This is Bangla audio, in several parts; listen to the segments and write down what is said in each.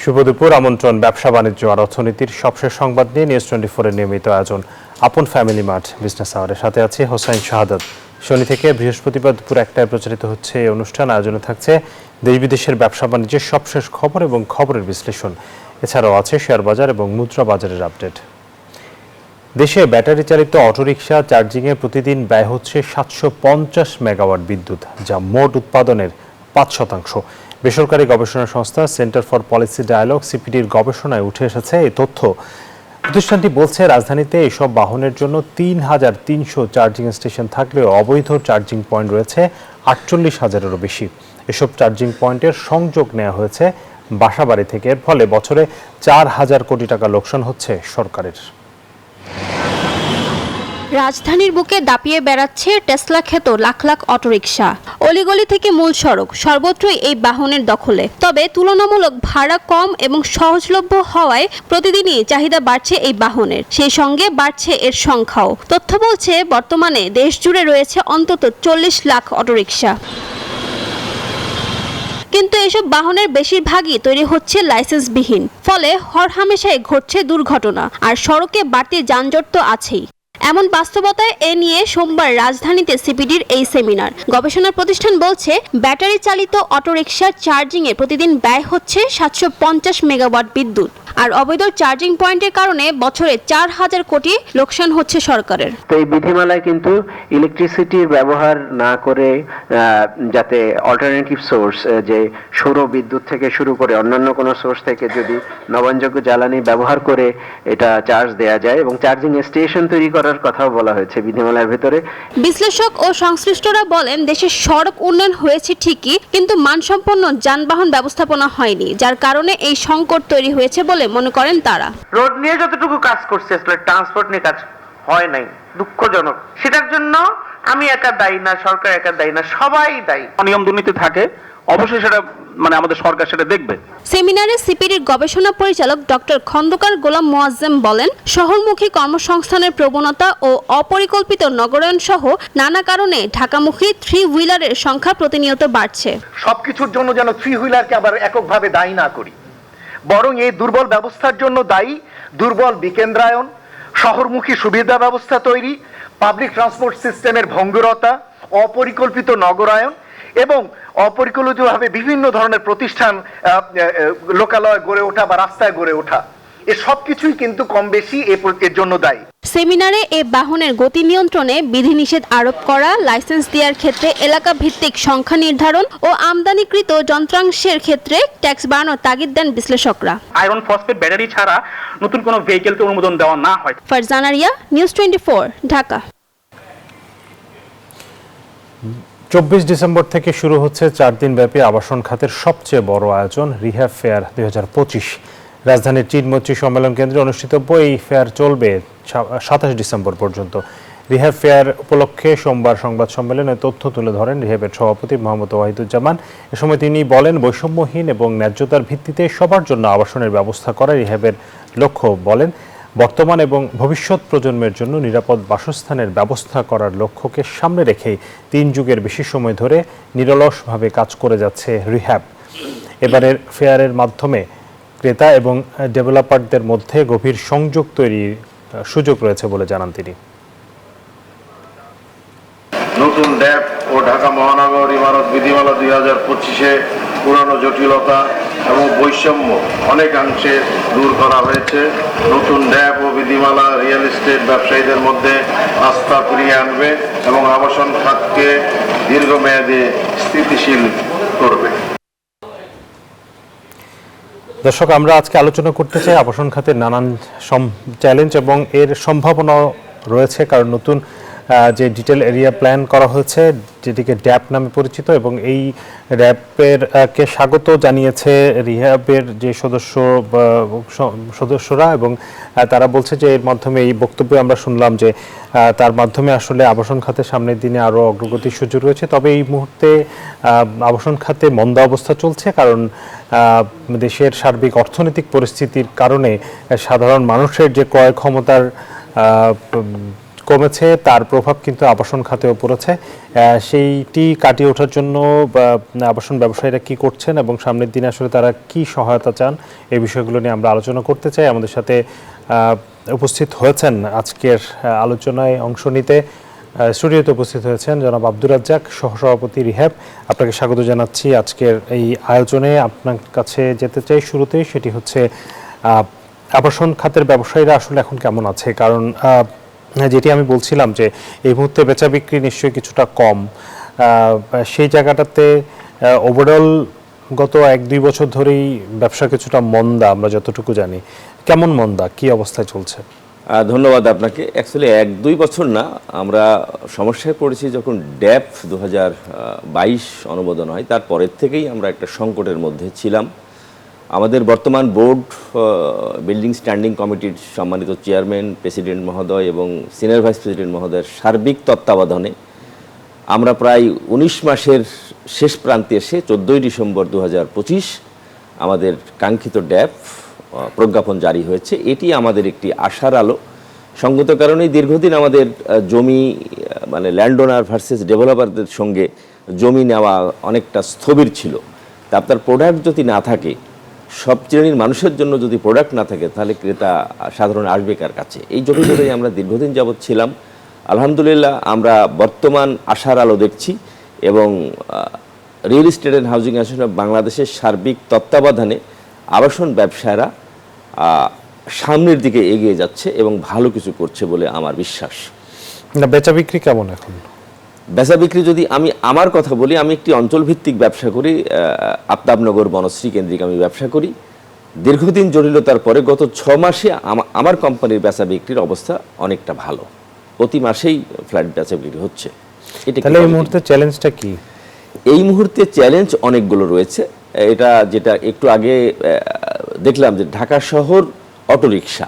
শুভ দুপুর। আমন্ত্রণ ব্যবসা বাণিজ্য আর অর্থনীতির সবশেষ সংবাদ নিয়ে নিউজ 24 এর নিয়মিত আয়োজন আপন ফ্যামিলি মার্ট বিজনেস আওয়ারের সাথে আছে হোসাইন শাহাদাত। শনি থেকে বৃহস্পতিবার দুপুর 1টায় প্রচারিত হচ্ছে এই অনুষ্ঠান। আয়োজনে থাকছে দেশ বিদেশের ব্যবসা বাণিজ্যের সবশেষ খবর এবং খবরের বিশ্লেষণ। এছাড়াও আছে শেয়ার বাজার এবং মুদ্রা বাজারের আপডেট। দেশে ব্যাটারি চালিত অটোরিকশা চার্জিংয়ে প্রতিদিন ব্যয় হচ্ছে 750 মেগাওয়াট বিদ্যুৎ, যা মোট উৎপাদনের 5%। বেসরকারি গবেষণা সংস্থা সেন্টার ফর পলিসি ডায়ালগ সিপিডির গবেষণায় উঠে এসেছে এই তথ্য। প্রতিষ্ঠানটি বলছে, রাজধানীতে এসব বাহনের জন্য 3,300 চার্জিং স্টেশন থাকলেও অবৈধ চার্জিং পয়েন্ট রয়েছে 48,000-এরও বেশি। এসব চার্জিং পয়েন্টের সংযোগ নেওয়া হয়েছে বাসাবাড়ি থেকে। এর ফলে বছরে 4,000 কোটি টাকা লোকসান হচ্ছে সরকারের। রাজধানীর বুকে দাপিয়ে বেড়াচ্ছে টেসলা খ্যাত লাখ লাখ অটোরিকশা। অলিগলি থেকে মূল সড়ক সর্বত্রই এই বাহনের দখলে। তবে তুলনামূলক ভাড়া কম এবং সহজলভ্য হওয়ায় প্রতিদিনই চাহিদা বাড়ছে এই বাহনের। সেই সঙ্গে বাড়ছে এর সংখ্যাও। তথ্য বলছে, বর্তমানে দেশ জুড়ে রয়েছে অন্তত 40 লাখ অটোরিকশা। কিন্তু এসব বাহনের বেশিরভাগই তৈরি হচ্ছে লাইসেন্সবিহীন। ফলে হরহামেশাই ঘটছে দুর্ঘটনা, আর সড়কে বাড়তি যানজট তো আছেই। এমন বাস্তবতায় এ নিয়ে সোমবার রাজধানীতে সিপিডির এই সেমিনার। গবেষণা প্রতিষ্ঠান বলছে, ব্যাটারি চালিত অটোরিকশা চার্জিংয়ে প্রতিদিন ব্যয় হচ্ছে 750 মেগাওয়াট বিদ্যুৎ, আর অবৈধ চার্জিং পয়েন্টের কারণে বছরে 4,000 কোটি লোকসান হচ্ছে সরকারের। তো এই বিধিমালায় কিন্তু ইলেকট্রিসিটির ব্যবহার না করে যাতে অল্টারনেটিভ সোর্স, যে সৌর বিদ্যুৎ থেকে শুরু করে অন্যান্য কোনো সোর্স থেকে যদি নবায়নযোগ্য জ্বালানি ব্যবহার করে এটা চার্জ দেয়া যায়, এবং চার্জিং স্টেশন তৈরি করার কথাও বলা হয়েছে বিধিমালার ভেতরে। বিশ্লেষক ও সংশ্লিষ্টরা বলেন, দেশের সড়ক উন্নয়ন হয়েছে ঠিকই, কিন্তু মানসম্পন্ন যানবাহন ব্যবস্থাপনা হয়নি, যার কারণে এই সংকট তৈরি হয়েছে বলে মনে করেন তারা। রোড নিয়ে যতটুকু কাজ করছে, ট্রান্সপোর্ট নিয়ে কাজ হয় নাই, দুঃখজনক। সেটার জন্য আমি একা দায়ী না, সরকার একা দায়ী না, সবাই দায়ী। নিয়ম দুর্নীতি থাকে, অবশ্যই সেটা আমাদের সরকার সেটা দেখবে। সেমিনারে সিপিডির গবেষণা পরিচালক ডক্টর খন্দকার গোলাম মোয়াজ্জেম বলেন, শহরমুখী কর্মসংস্থানের প্রবণতা ও অপরিকল্পিত নগরায়ন সহ নানা কারণে ঢাকামুখী 3 হুইলারের সংখ্যা প্রতিনিয়ত বাড়ছে। সবকিছুর জন্য যেন 3 হুইলারকে আবার এককভাবে দায়ী না করি, বরং এই দুর্বল ব্যবস্থার জন্য দায়ী দুর্বল বিকেন্দ্রায়ন, শহরমুখী সুবিধা ব্যবস্থা তৈরি, পাবলিক ট্রান্সপোর্ট সিস্টেমের ভঙ্গুরতা, অপরিকল্পিত নগরায়ন এবং অপরিকল্পিতভাবে বিভিন্ন ধরনের প্রতিষ্ঠান, লোকালয় গড়ে ওঠা বা রাস্তায় গড়ে ওঠা, এ সব কিছুই কিন্তু কম বেশি এর জন্য দায়ী। সেমিনারে এ বাহনের গতি নিয়ন্ত্রণে বিধিনিষেধ আরোপ করা, লাইসেন্স দেওয়ার ক্ষেত্রে এলাকা ভিত্তিক সংখ্যা নির্ধারণ ও আমদানিকৃত যন্ত্রাংশের ক্ষেত্রে ট্যাক্স বাড়ানোর তাগিদ দেন বিশ্লেষকরা। আয়রন ফসফেট ব্যাটারি ছাড়া নতুন কোনো ভেহিকেলকে অনুমোদন দেওয়া না হয়। ফারজানা রিয়া, নিউজ 24, ঢাকা। 24 ডিসেম্বর থেকে শুরু হচ্ছে 4 দিনব্যাপী আবাসন খাতের সবচেয়ে বড় আয়োজন রিহ্যাব ফেয়ার 2025। রাজধানীর চিনমৈত্রী সম্মেলন কেন্দ্রে অনুষ্ঠিতব্য এই ফেয়ার চলবে 27 ডিসেম্বর পর্যন্ত। রিহ্যাব ফেয়ার উপলক্ষে সোমবার সংবাদ সম্মেলনে তথ্য তুলে ধরেন রিহ্যাবের সভাপতি মোহাম্মদ ওয়াহিদুজ্জামান। এ সময় তিনি বলেন, বৈষম্যহীন এবং ন্যায্যতার ভিত্তিতে সবার জন্য আবাসনের ব্যবস্থা করা রিহ্যাবের লক্ষ্য। বলেন, বর্তমান এবং ভবিষ্যৎ প্রজন্মের জন্য নিরাপদ বাসস্থানের ব্যবস্থা করার লক্ষ্যকে সামনে রেখেই 3 যুগের বেশি সময় ধরে নিরলসভাবে কাজ করে যাচ্ছে রিহ্যাব। এবারের ফেয়ারের মাধ্যমে ক্রেতা এবং ডেভেলপারদের মধ্যে গভীর সংযোগ তৈরির সুযোগ রয়েছে বলে জানান তিনি। নতুন ড্যাব ও ঢাকা মহানগর ইমারত বিধিমালা 2025-এ পুরানো জটিলতা এবং বৈষম্য অনেকাংশে দূর করা হয়েছে। নতুন ড্যাব ও বিধিমালা রিয়েল এস্টেট ব্যবসায়ীদের মধ্যে আস্থা ফিরিয়ে আনবে এবং আবাসন খাতকে দীর্ঘমেয়াদে স্থিতিশীল করবে। দর্শক, আমরা আজকে আলোচনা করতে চাই আবাসন খাতের নানান চ্যালেঞ্জ এবং এর সম্ভাবনা রয়েছে, কারণ নতুন যে ডিটেল এরিয়া প্ল্যান করা হয়েছে, যেটিকে ড্যাপ নামে পরিচিত, এবং এই ড্যাপেরকে স্বাগত জানিয়েছে রিহ্যাবের যে সদস্যরা, এবং তারা বলছে যে এর মাধ্যমে, এই বক্তব্যে আমরা শুনলাম যে তার মাধ্যমে আসলে আবাসন খাতের সামনের দিনে আরও অগ্রগতির সুযোগ রয়েছে। তবে এই মুহূর্তে আবাসন খাতে মন্দা অবস্থা চলছে, কারণ দেশের সার্বিক অর্থনৈতিক পরিস্থিতির কারণে সাধারণ মানুষের যে ক্রয় ক্ষমতার কমেছে, তার প্রভাব কিন্তু আবাসন খাতেও পড়েছে। সেইটি কাটিয়ে ওঠার জন্য আবাসন ব্যবসায়ীরা কি করছেন এবং সামনের দিনে আসলে তারা কি সহায়তা চান, এই বিষয়গুলো নিয়ে আমরা আলোচনা করতে চাই। আমাদের সাথে উপস্থিত হয়েছেন আজকের আলোচনায় অংশ নিতে, স্টুডিওতে উপস্থিত হয়েছেন জনাব আব্দুর রাজ্জাক, সহসভাপতি রিহ্যাব। আপনাকে স্বাগত জানাচ্ছি আজকের এই আয়োজনে। আপনার কাছে যেতে চাই শুরুতেই, সেটি হচ্ছে আবাসন খাতের ব্যবসায়ীরা আসলে এখন কেমন আছে? কারণ যেটি আমি বলছিলাম যে এই মুহূর্তে বেচা বিক্রি নিশ্চয়ই কিছুটা কম, সেই জায়গাটাতে ওভারঅল গত 1-2 বছর ধরেই ব্যবসা কিছুটা মন্দা, আমরা যতটুকু জানি। কেমন মন্দা, কি অবস্থায় চলছে? ধন্যবাদ আপনাকে। অ্যাকচুয়ালি 1-2 বছর না, আমরা সমস্যায় পড়েছি যখন ড্যাপ 2022 অনুমোদন হয়, তারপরের থেকেই আমরা একটা সংকটের মধ্যে ছিলাম। আমাদের বর্তমান বোর্ড, বিল্ডিং স্ট্যান্ডিং কমিটির সম্মানিত চেয়ারম্যান, প্রেসিডেন্ট মহোদয় এবং সিনিয়র ভাইস প্রেসিডেন্ট মহোদয়ের সার্বিক তত্ত্বাবধানে আমরা প্রায় 19 মাসের শেষ প্রান্তে এসে 14ই ডিসেম্বর 2025 আমাদের কাঙ্ক্ষিত ড্যাপ প্রজ্ঞাপন জারি হয়েছে। এটি আমাদের একটি আশার আলো। সঙ্গত কারণেই দীর্ঘদিন আমাদের জমি মানে ল্যান্ড ওনার ভার্সেস ডেভেলপারদের সঙ্গে জমি নেওয়া অনেকটা স্থবির ছিল। তা আপনার প্রোডাক্ট যদি না থাকে, সব শ্রেণীর মানুষের জন্য যদি প্রোডাক্ট না থাকে, তাহলে ক্রেতা সাধারণ আসবে কার কাছে? এই জটিলতায় আমরা দীর্ঘদিন যাবৎ ছিলাম। আলহামদুলিল্লাহ আমরা বর্তমান আশার আলো দেখছি এবং real estate and housing association of বাংলাদেশের সার্বিক তত্ত্বাবধানে আবাসন ব্যবসায়ীরা সামনের দিকে এগিয়ে যাচ্ছে এবং ভালো কিছু করছে বলে আমার বিশ্বাস। না, বেচা বিক্রি কেমন এখন? বেচা বিক্রি যদি আমি আমার কথা বলি, আমি একটি অঞ্চলভিত্তিক ব্যবসা করি, আফতাবনগর বনশ্রী কেন্দ্রিক আমি ব্যবসা করি। দীর্ঘদিন জটিলতার পরে গত 6 মাসে আমার কোম্পানির বেচা বিক্রির অবস্থা অনেকটা ভালো। প্রতি মাসেই ফ্ল্যাট বেচা বিক্রি হচ্ছে। তাহলে এই মুহূর্তে চ্যালেঞ্জটা কি? এই মুহূর্তে চ্যালেঞ্জ অনেকগুলো রয়েছে। এটা যেটা একটু আগে দেখলাম যে ঢাকা শহর অটোরিকশা,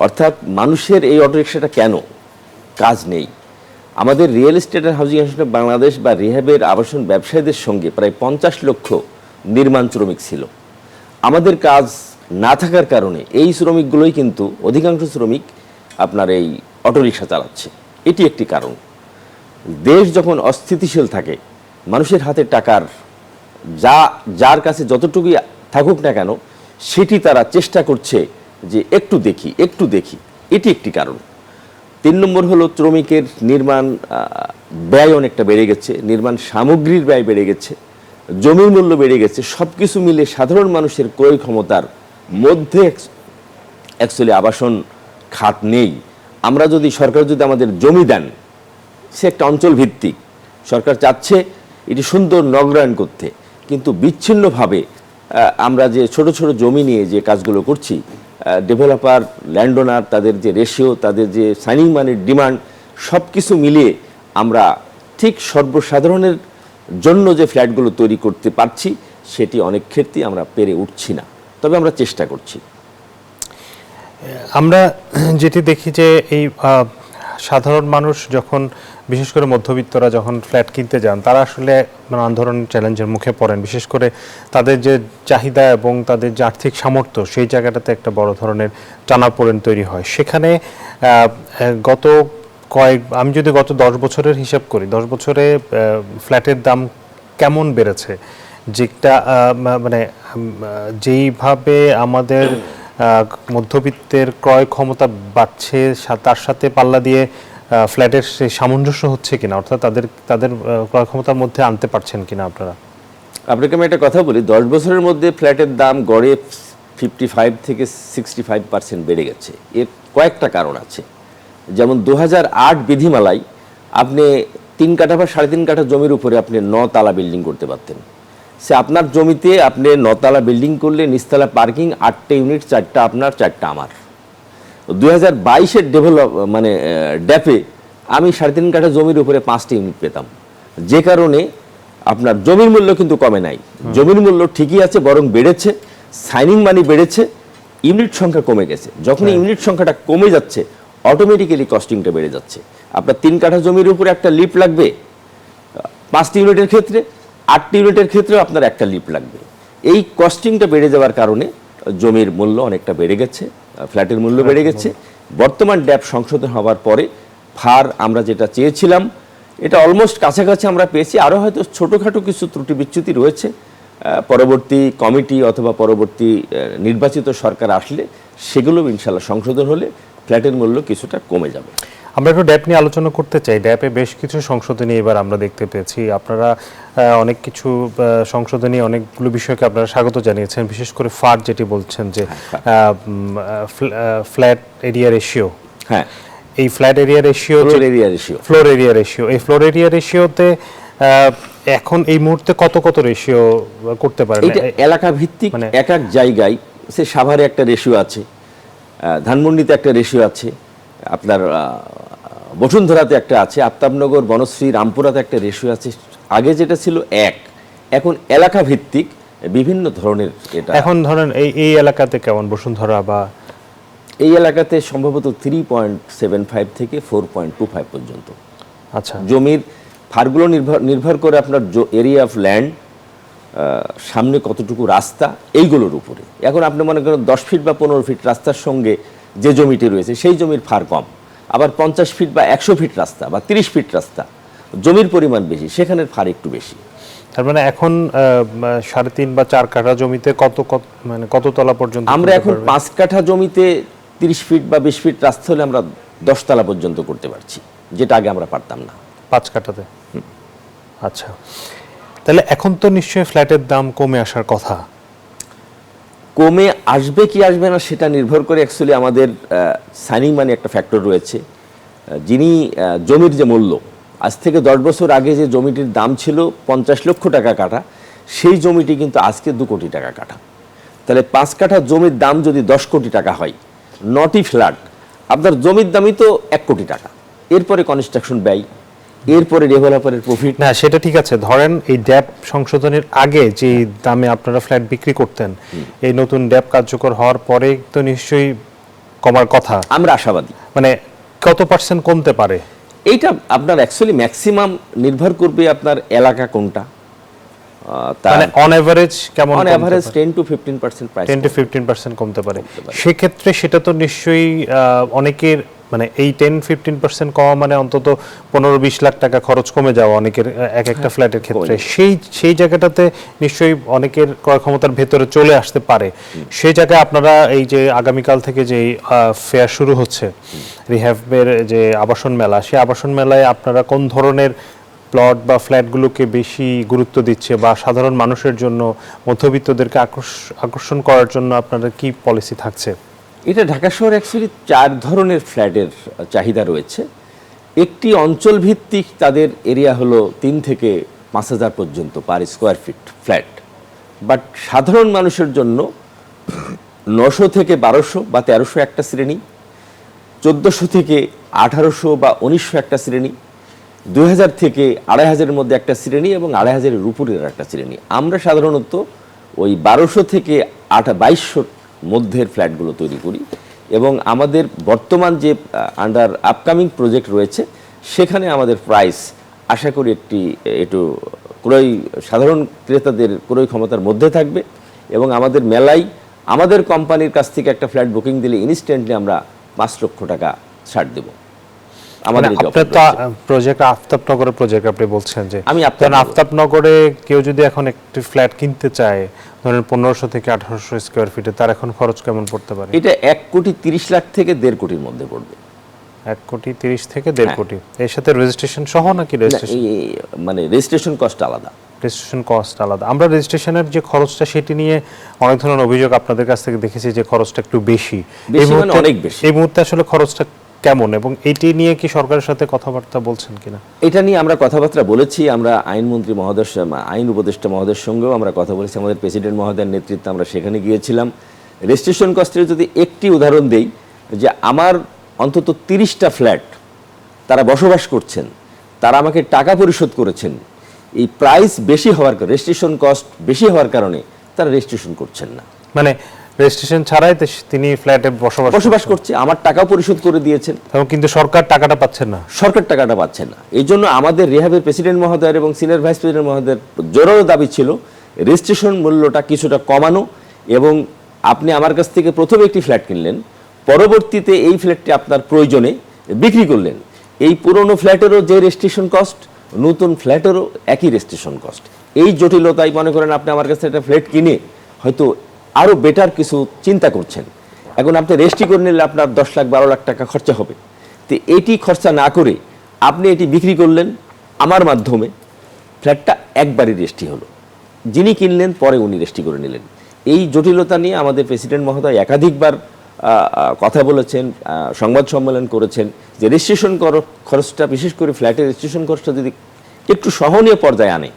অর্থাৎ মানুষের এই অটোরিকশাটা কেন? কাজ নেই। আমাদের real estate and housing association of Bangladesh বা রিহ্যাবের আবাসন ব্যবসায়ীদের সঙ্গে প্রায় 50 লক্ষ নির্মাণ শ্রমিক ছিল। আমাদের কাজ না থাকার কারণে এই শ্রমিকগুলোই কিন্তু অধিকাংশ শ্রমিক আপনার এই অটোরিকশা চালাচ্ছে। এটি একটি কারণ। দেশ যখন অস্থিতিশীল থাকে, মানুষের হাতে টাকার যার কাছে যতটুকুই থাকুক না কেন, সেটি তারা চেষ্টা করছে যে একটু দেখি। এটি একটি কারণ। 3 নম্বর হলো শ্রমিকের নির্মাণ ব্যয় অনেকটা বেড়ে গেছে, নির্মাণ সামগ্রীর ব্যয় বেড়ে গেছে, জমির মূল্য বেড়ে গেছে। সব কিছু মিলে সাধারণ মানুষের ক্রয় ক্ষমতার মধ্যে অ্যাকচুয়ালি আবাসন খাত নেই। আমরা যদি সরকার যদি আমাদের জমি দেন, সে একটা অঞ্চল ভিত্তিক, সরকার চাচ্ছে এটি সুন্দর নগরায়ণ করতে, কিন্তু বিচ্ছিন্নভাবে আমরা যে ছোট ছোট জমি নিয়ে যে কাজগুলো করছি, ডেভেলপার, ল্যান্ড ওনার, তাদের যে রেশিও, তাদের যে সাইনিং মানির ডিমান্ড, সব কিছু মিলিয়ে আমরা ঠিক সর্বসাধারণের জন্য যে ফ্ল্যাটগুলো তৈরি করতে পারছি, সেটি অনেক ক্ষেত্রেই আমরা পেরে উঠছি না। তবে আমরা চেষ্টা করছি। আমরা যেটি দেখি যে এই সাধারণ মানুষ যখন, বিশেষ করে মধ্যবিত্তরা যখন ফ্ল্যাট কিনতে যান, তারা আসলে নানান ধরনের চ্যালেঞ্জের মুখে পড়েন। বিশেষ করে তাদের যে চাহিদা এবং তাদের যে আর্থিক সামর্থ্য, সেই জায়গাটাতে একটা বড় ধরনের টানাপোড়েন তৈরি হয়। সেখানে আমি যদি গত 10 বছরের হিসাব করি, 10 বছরে ফ্ল্যাটের দাম কেমন বেড়েছে, যেটা মানে যেইভাবে আমাদের মধ্যবিত্তের ক্রয় ক্ষমতা বাড়ছে, তার সাথে পাল্লা দিয়ে ফ্ল্যাটের সেই সামঞ্জস্য হচ্ছে কিনা, অর্থাৎ তাদের ক্রয় ক্ষমতার মধ্যে আনতে পারছেন কিনা আপনারা? আপনাকে আমি একটা কথা বলি, 10 বছরের মধ্যে ফ্ল্যাটের দাম গড়ে 55 থেকে 65% বেড়ে গেছে। এর কয়েকটা কারণ আছে। যেমন 2008 বিধিমালায় আপনি 3 কাঠা বা 3.5 কাঠা জমির উপরে আপনি 9 তালা বিল্ডিং করতে পারতেন। সে আপনার জমিতে আপনি 9 তালা বিল্ডিং করলে নিচতলা পার্কিং, 8টা ইউনিট, 4টা আপনার, 4টা আমার। 2022-এর ড্যাপে আমি 3.5 কাঠা জমির উপরে 5টা ইউনিট পেতাম, যে কারণে আপনার জমির মূল্য কিন্তু কমে নাই। জমির মূল্য ঠিকই আছে, বরং বেড়েছে। সাইনিং মানি বেড়েছে, ইউনিট সংখ্যা কমে গেছে। যখন ইউনিট সংখ্যাটা কমে যাচ্ছে, অটোমেটিক্যালি কস্টিংটা বেড়ে যাচ্ছে। আপনার 3 কাঠা জমির উপরে একটা লিফট লাগবে 5টি ইউনিটের ক্ষেত্রে, 8টি ইউনিটের ক্ষেত্রেও আপনার একটা লিফট লাগবে। এই কস্টিংটা বেড়ে যাওয়ার কারণে জমির মূল্য অনেকটা বেড়ে গেছে, ফ্ল্যাটের মূল্য বেড়ে গেছে। বর্তমান ড্যাপ সংশোধন হওয়ার পরে ফার আমরা যেটা চেয়েছিলাম এটা অলমোস্ট কাছাকাছি আমরা পেয়েছি। আরও হয়তো ছোটোখাটো কিছু ত্রুটি বিচ্যুতি রয়েছে, পরবর্তী কমিটি অথবা পরবর্তী নির্বাচিত সরকার আসলে সেগুলো ইনশাল্লাহ সংশোধন হলে ফ্ল্যাটের মূল্য কিছুটা কমে যাবে। আমরা একটু ড্যাপ নিয়ে আলোচনা করতে চাই। ড্যাপে বেশ কিছু সংশোধনী এবার আমরা দেখতে পেয়েছি। আপনারা অনেক কিছু সংশোধনী, অনেকগুলো বিষয়কে আপনারা স্বাগত জানিয়েছেন, বিশেষ করে ফার যেটি বলছেন যে ফ্ল্যাট এরিয়া রেশিও, হ্যাঁ এই flat area ratio, floor area ratio, এই ফ্লোর এরিয়া রেশিওতে এখন এই মুহূর্তে কত কত রেশিও করতে পারেন? এটা এলাকা ভিত্তিক, মানে এক এক জায়গায়, সে সাভারে একটা রেশিও আছে, ধানমন্ডিতে একটা রেশিও আছে, আপনার বসুন্ধরাতে একটা আছে, আফতাবনগর, বনশ্রী, রামপুরাতে একটা রেশিও আছে। আগে যেটা ছিল এখন এলাকা ভিত্তিক বিভিন্ন ধরনের। এটা এখন ধরেন এই এলাকাতে কেমন, বসুন্ধরা বা এই এলাকাতে সম্ভবত 3.75 থেকে 4.25 পর্যন্ত। আচ্ছা, জমির ফারগুলো নির্ভর করে আপনার এরিয়া অফ ল্যান্ড, সামনে কতটুকু রাস্তা, এইগুলোর উপরে। এখন আপনি মনে করেন 10 ফিট বা 15 ফিট রাস্তার সঙ্গে যে জমিটি রয়েছে সেই জমির ফার কম, আবার 50 ফিট বা 100 ফিট রাস্তা বা 30 ফিট রাস্তা, জমির পরিমাণ বেশি, সেখানের ফার একটু বেশি। তার মানে এখন 3.5 বা 4 কাঠা জমিতে মানে কত তলা পর্যন্ত আমরা এখন 5 কাঠা জমিতে 30 ফিট বা 20 ফিট রাস্তা হলে আমরা 10 তলা পর্যন্ত করতে পারছি, যেটা আগে আমরা পারতাম না 5 কাঠাতে। আচ্ছা, তাহলে এখন তো নিশ্চয়ই ফ্ল্যাটের দাম কমে আসার কথা। কমে আসবে কি আসবে না সেটা নির্ভর করে অ্যাকচুয়ালি আমাদের সাইনিং মানি একটা ফ্যাক্টর রয়েছে। যিনি জমির যে মূল্য, আজ থেকে 10 বছর আগে যে জমিটির দাম ছিল 50 লক্ষ টাকা কাঠা, সেই জমিটি কিন্তু আজকে 2 কোটি টাকা কাঠা। তাহলে 5 কাঠা জমির দাম যদি 10 কোটি টাকা হয়, নটি ফ্ল্যাট, আপনার জমির দামই তো 1 কোটি টাকা। এরপরে কনস্ট্রাকশন ব্যয়, এরপরে ডেভেলপারের প্রফিট। না, সেটা ঠিক আছে। ধরেন এই ড্যাপ সংশোধনের আগে যে দামে আপনারা ফ্ল্যাট বিক্রি করতেন, এই নতুন ড্যাপ কার্যকর হওয়ার পরে তো নিশ্চয়ই কমার কথা। আমরা আশাবাদী। মানে কত % কমতে পারে? এইটা আপনার অ্যাকচুয়ালি ম্যাক্সিমাম নির্ভর করবে আপনার এলাকা কোনটা। মানে অন এভারেজ কেমন? On average 10 to 15% price, 10 to 15% কমতে পারে। সেক্ষেত্রে সেটা তো নিশ্চয়ই অনেকের, মানে এই 10-15% কমা মানে অন্তত 15-20 লাখ টাকা খরচ কমে যাওয়া অনেকের এক একটা ফ্ল্যাটের ক্ষেত্রে। সেই জায়গাটাতে নিশ্চয়ই অনেকের ক্রয় ক্ষমতার ভেতরে চলে আসতে পারে। সেই জায়গায় আপনারা এই যে আগামীকাল থেকে যে ফেয়ার শুরু হচ্ছে, রিহ্যাবের যে আবাসন মেলা, সেই আবাসন মেলায় আপনারা কোন ধরনের প্লট বা ফ্ল্যাটগুলোকে বেশি গুরুত্ব দিচ্ছে, বা সাধারণ মানুষের জন্য, মধ্যবিত্তদেরকে আকর্ষণ করার জন্য আপনাদের কি পলিসি থাকছে? এটা ঢাকা শহরে অ্যাকচুয়ালি 4 ধরনের ফ্ল্যাটের চাহিদা রয়েছে। একটি অঞ্চল ভিত্তিক, তাদের এরিয়া হলো 3 থেকে 5,000 পর্যন্ত per square feet flat. But সাধারণ মানুষের জন্য 900 থেকে 1200 বা 1300 একটা শ্রেণী, 1400 থেকে 1800 বা 1900 একটা শ্রেণী, 2000 থেকে 2500-এর মধ্যে একটা শ্রেণী, এবং 2500-এর উপরের একটা শ্রেণী। আমরা সাধারণত ওই 1200 থেকে 2200 মধ্যের ফ্ল্যাটগুলো তৈরি করি, এবং আমাদের বর্তমান যে আন্ডার আপকামিং প্রজেক্ট রয়েছে সেখানে আমাদের প্রাইস আশা করি একটু সাধারণ ক্রেতাদের ক্রয় ক্ষমতার মধ্যে থাকবে। এবং আমাদের মেলায় আমাদের কোম্পানির কাছ থেকে একটা ফ্ল্যাট বুকিং দিলে ইনস্ট্যান্টলি আমরা 5 লক্ষ টাকা ছাড় দেব। আমাদের প্রজেক্ট আফতাবনগরের প্রজেক্ট আপনি বলছেন যে, আমি আফতাবনগরে কেউ যদি এখন একটি ফ্ল্যাট কিনতে চায়, ধরেন 1500 থেকে 1800 স্কয়ার ফিটে, তার এখন খরচ কেমন পড়তে পারে? এটা 1,30 লাখ থেকে 1.5 কোটির মধ্যে পড়বে। 1,30 থেকে 1.5 কোটি। এর সাথে রেজিস্ট্রেশন সহ নাকি? মানে রেজিস্ট্রেশন কস্ট আলাদা। রেজিস্ট্রেশন কস্ট আলাদা। আমরা রেজিস্ট্রেশনের যে খরচটা, সেটি নিয়ে অনেক ধরনের অভিযোগ আপনাদের কাছ থেকে দেখেছি যে খরচটা একটু বেশি। অনেক বেশি। এই মুহূর্তে আসলে খরচটা কেমন, এবং এটি নিয়ে কি সরকারের সাথে কথাবার্তা বলছেন কিনা? এটা নিয়ে আমরা কথাবার্তা বলেছি। আমরা আইনমন্ত্রী মহোদয়, আইন উপদেষ্টা মহোদয়ের সঙ্গেও আমরা কথা বলেছি। আমাদের প্রেসিডেন্ট মহোদয়ের নেতৃত্বে আমরা সেখানে গিয়েছিলাম। রেজিস্ট্রেশন কস্টের যদি একটি উদাহরণ দেই, যে আমার অন্তত 30টা ফ্ল্যাট তারা বসবাস করছেন, তারা আমাকে টাকা পরিশোধ করেছেন, এই প্রাইস বেশি হওয়ার কারণে, রেজিস্ট্রেশন কস্ট বেশি হওয়ার কারণে তারা রেজিস্ট্রেশন করছেন না। মানে রেজিস্ট্রেশন ছাড়াই তিনি ফ্ল্যাটে বসবাস করছে, আমার টাকা পরিশোধ করে দিয়েছেন, এবং কিন্তু সরকার টাকাটা পাচ্ছেন না। সরকার টাকাটা পাচ্ছেন না। এই জন্য আমাদের রিহ্যাবের প্রেসিডেন্ট মহোদয় এবং সিনিয়র ভাইস প্রেসিডেন্ট মহোদয়ের জোরালো দাবি ছিল রেজিস্ট্রেশন মূল্যটা কিছুটা কমানো, এবং আপনি আমার কাছ থেকে প্রথমে একটি ফ্ল্যাট কিনলেন, পরবর্তীতে এই ফ্ল্যাটটি আপনার প্রয়োজনে বিক্রি করলেন, এই পুরনো ফ্ল্যাটেরও যে রেজিস্ট্রেশন কস্ট, নতুন ফ্ল্যাটেরও একই রেজিস্ট্রেশন কস্ট। এই জটিলতাই মনে করেন আপনি আমার কাছে একটা ফ্ল্যাট কিনে হয়তো আরও বেটার কিছু চিন্তা করছেন, এখন আপনি রেজিস্ট্রি করে নিলে আপনার 10 লাখ 12 লাখ টাকা খরচা হবে। তো এটি খরচা না করে আপনি এটি বিক্রি করলেন আমার মাধ্যমে, ফ্ল্যাটটা একবারই রেজিস্ট্রি হলো, যিনি কিনলেন পরে উনি রেজিস্ট্রি করে নিলেন। এই জটিলতা নিয়ে আমাদের প্রেসিডেন্ট মহোদয় একাধিকবার কথা বলেছেন, সংবাদ সম্মেলন করেছেন যে রেজিস্ট্রেশন খরচটা, বিশেষ করে ফ্ল্যাটের রেজিস্ট্রেশন খরচটা যদি একটু সহনীয় পর্যায়ে আনে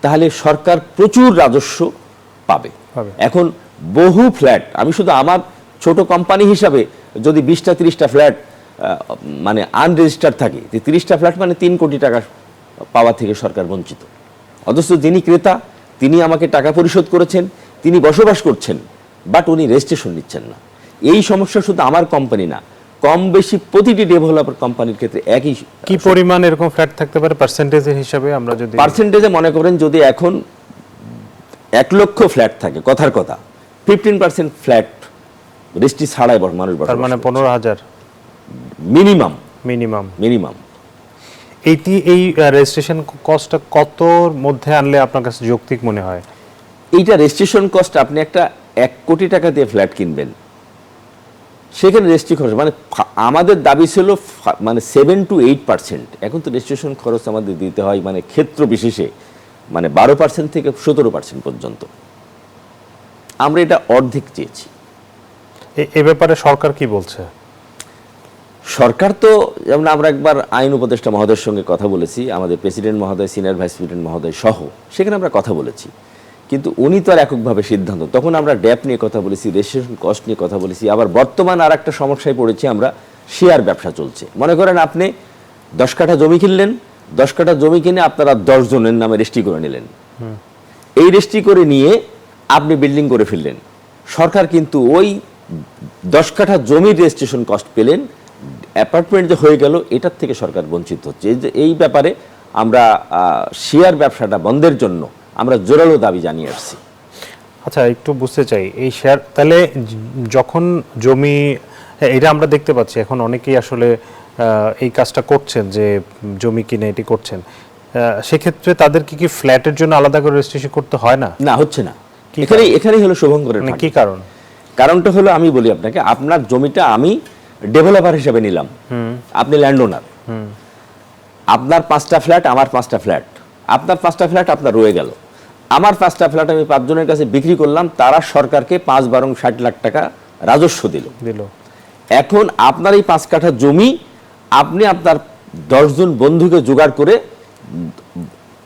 তাহলে সরকার প্রচুর রাজস্ব পাবে। এখন বহু ফ্ল্যাট, আমি শুধু আমার ছোট কোম্পানি হিসাবে যদি 20টা 30টা ফ্ল্যাট মানে আনরেজিস্টার্ড থাকে, 30টা ফ্ল্যাট মানে 3 কোটি টাকা পাওয়া থেকে সরকার বঞ্চিত। অথচ যিনি ক্রেতা তিনি আমাকে টাকা পরিশোধ করেছেন, তিনি বসবাস করছেন, বাট উনি রেজিস্ট্রেশন নিচ্ছেন না। এই সমস্যা শুধু আমার কোম্পানি না, কম বেশি প্রতিটি ডেভেলপার কোম্পানির ক্ষেত্রে একই। কি পরিমাণ এরকম ফ্ল্যাট থাকতে পারে পার্সেন্টেজের হিসাবে? আমরা যদি পার্সেন্টেজে মনে করেন, যদি এখন 1 লক্ষ ফ্ল্যাট থাকে, কথার কথা 15% ফ্ল্যাট রেজিস্ট্রি ছাড়াই মানুষ বসবাস, তার মানে 15,000 মিনিমাম। মিনিমাম এইটি এই রেজিস্ট্রেশন কস্টটা কতর মধ্যে আনলে আপনার কাছে যৌক্তিক মনে হয়? এইটা রেজিস্ট্রেশন কস্ট, আপনি একটা 1 কোটি টাকা দিয়ে ফ্ল্যাট কিনবেন, সেখানে রেজিস্ট্রি খরচ মানে আমাদের দাবি ছিল মানে 7 to 8%। এখন তো রেজিস্ট্রেশন খরচ আমাদের দিতে হয় মানে ক্ষেত্র বিশেষে মানে 12% থেকে 17% পর্যন্ত। আমরা এটা অর্ধেক চেয়েছি। এ ব্যাপারে সরকার কি বলছে? সরকার তো, যেমন আমরা একবার আইন উপদেষ্টা মহোদয়ের সঙ্গে কথা বলেছি, আমাদের প্রেসিডেন্ট মহোদয়, সিনিয়র ভাইস প্রেসিডেন্ট মহোদয় সহ, সেখানে আমরা কথা বলেছি, কিন্তু উনি তো আর এককভাবে সিদ্ধান্ত, তখন আমরা ড্যাপ নিয়ে কথা বলেছি, রেজিস্ট্রেশন কস্ট নিয়ে কথা বলেছি। আবার বর্তমান আর একটা সমস্যায় পড়েছি আমরা, শেয়ার ব্যবসা চলছে। মনে করেন আপনি 10 কাঠা জমি কিনলেন, 10 কাঠা জমি কিনে আপনারা 10 জনের নামে রেজিস্ট্রি করে নিলেন। এই রেজিস্ট্রি করে নিয়ে আপনি বিল্ডিং করে ফেললেন, সরকার কিন্তু ওই 10 কাঠা জমির রেজিস্ট্রেশন কস্ট পেলেন, অ্যাপার্টমেন্ট যে হয়ে গেল এটার থেকে সরকার বঞ্চিত হচ্ছে। এই ব্যাপারে আমরা শেয়ার ব্যবসাটা বন্ধের জন্য আমরা জোরালো দাবি জানিয়ে আসছি। আচ্ছা, একটু বুঝতে চাই এই শেয়ার, তাহলে যখন জমি, এটা আমরা দেখতে পাচ্ছি এখন অনেকেই আসলে এই কাজটা করছেন, যে জমি কিনে এটি করছেন, সেক্ষেত্রে তাদের কি ফ্ল্যাটের জন্য আলাদা করে রেজিস্ট্রেশন করতে হয় না? না, হচ্ছে না। এখানেই হলো শুভঙ্করের কি কারণ? কারণটা হলো, আমি বলি আপনাকে, আপনার জমিটা আমি ডেভেলপার হিসেবে নিলাম, আপনি ল্যান্ড ওনার, আপনার 5টা ফ্ল্যাট, আমার 5টা ফ্ল্যাট, আপনার 5টা ফ্ল্যাট আপনার রয়ে গেল, আমার 5টা ফ্ল্যাট আমি 5 জনের কাছে বিক্রি করলাম, তারা সরকারকে 5-12 60 লাখ টাকা রাজস্ব দিল। এখন আপনার এই 5 কাঠা জমি আপনি আপনার 10 জন বন্ধুকে জোগাড় করে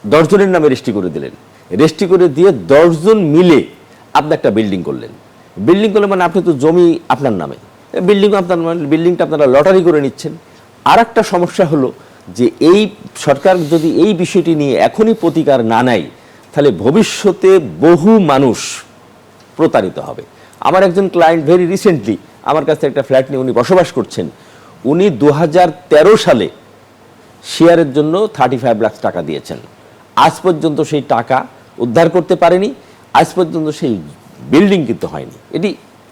10 জনের নামে রেজিস্ট্রি করে দিলেন, রেজিস্ট্রি করে দিয়ে 10 জন মিলে আপনি একটা বিল্ডিং করলেন। বিল্ডিং করলে মানে আপনি তো জমি আপনার নামে, বিল্ডিংটা আপনারা লটারি করে নিচ্ছেন। আর একটা সমস্যা হলো যে এই সরকার যদি এই বিষয়টি নিয়ে এখনই প্রতিকার না নেয় তাহলে ভবিষ্যতে বহু মানুষ প্রতারিত হবে। আমার একজন ক্লায়েন্ট ভেরি রিসেন্টলি আমার কাছে একটা ফ্ল্যাট নিয়ে উনি বসবাস করছেন, উনি 2013 সালে শেয়ারের জন্য 35 লাখ টাকা দিয়েছেন, আজ পর্যন্ত সেই টাকা উদ্ধার করতে পারেনি, আজ পর্যন্ত সেই বিল্ডিং কিন্তু হয়নি। এটি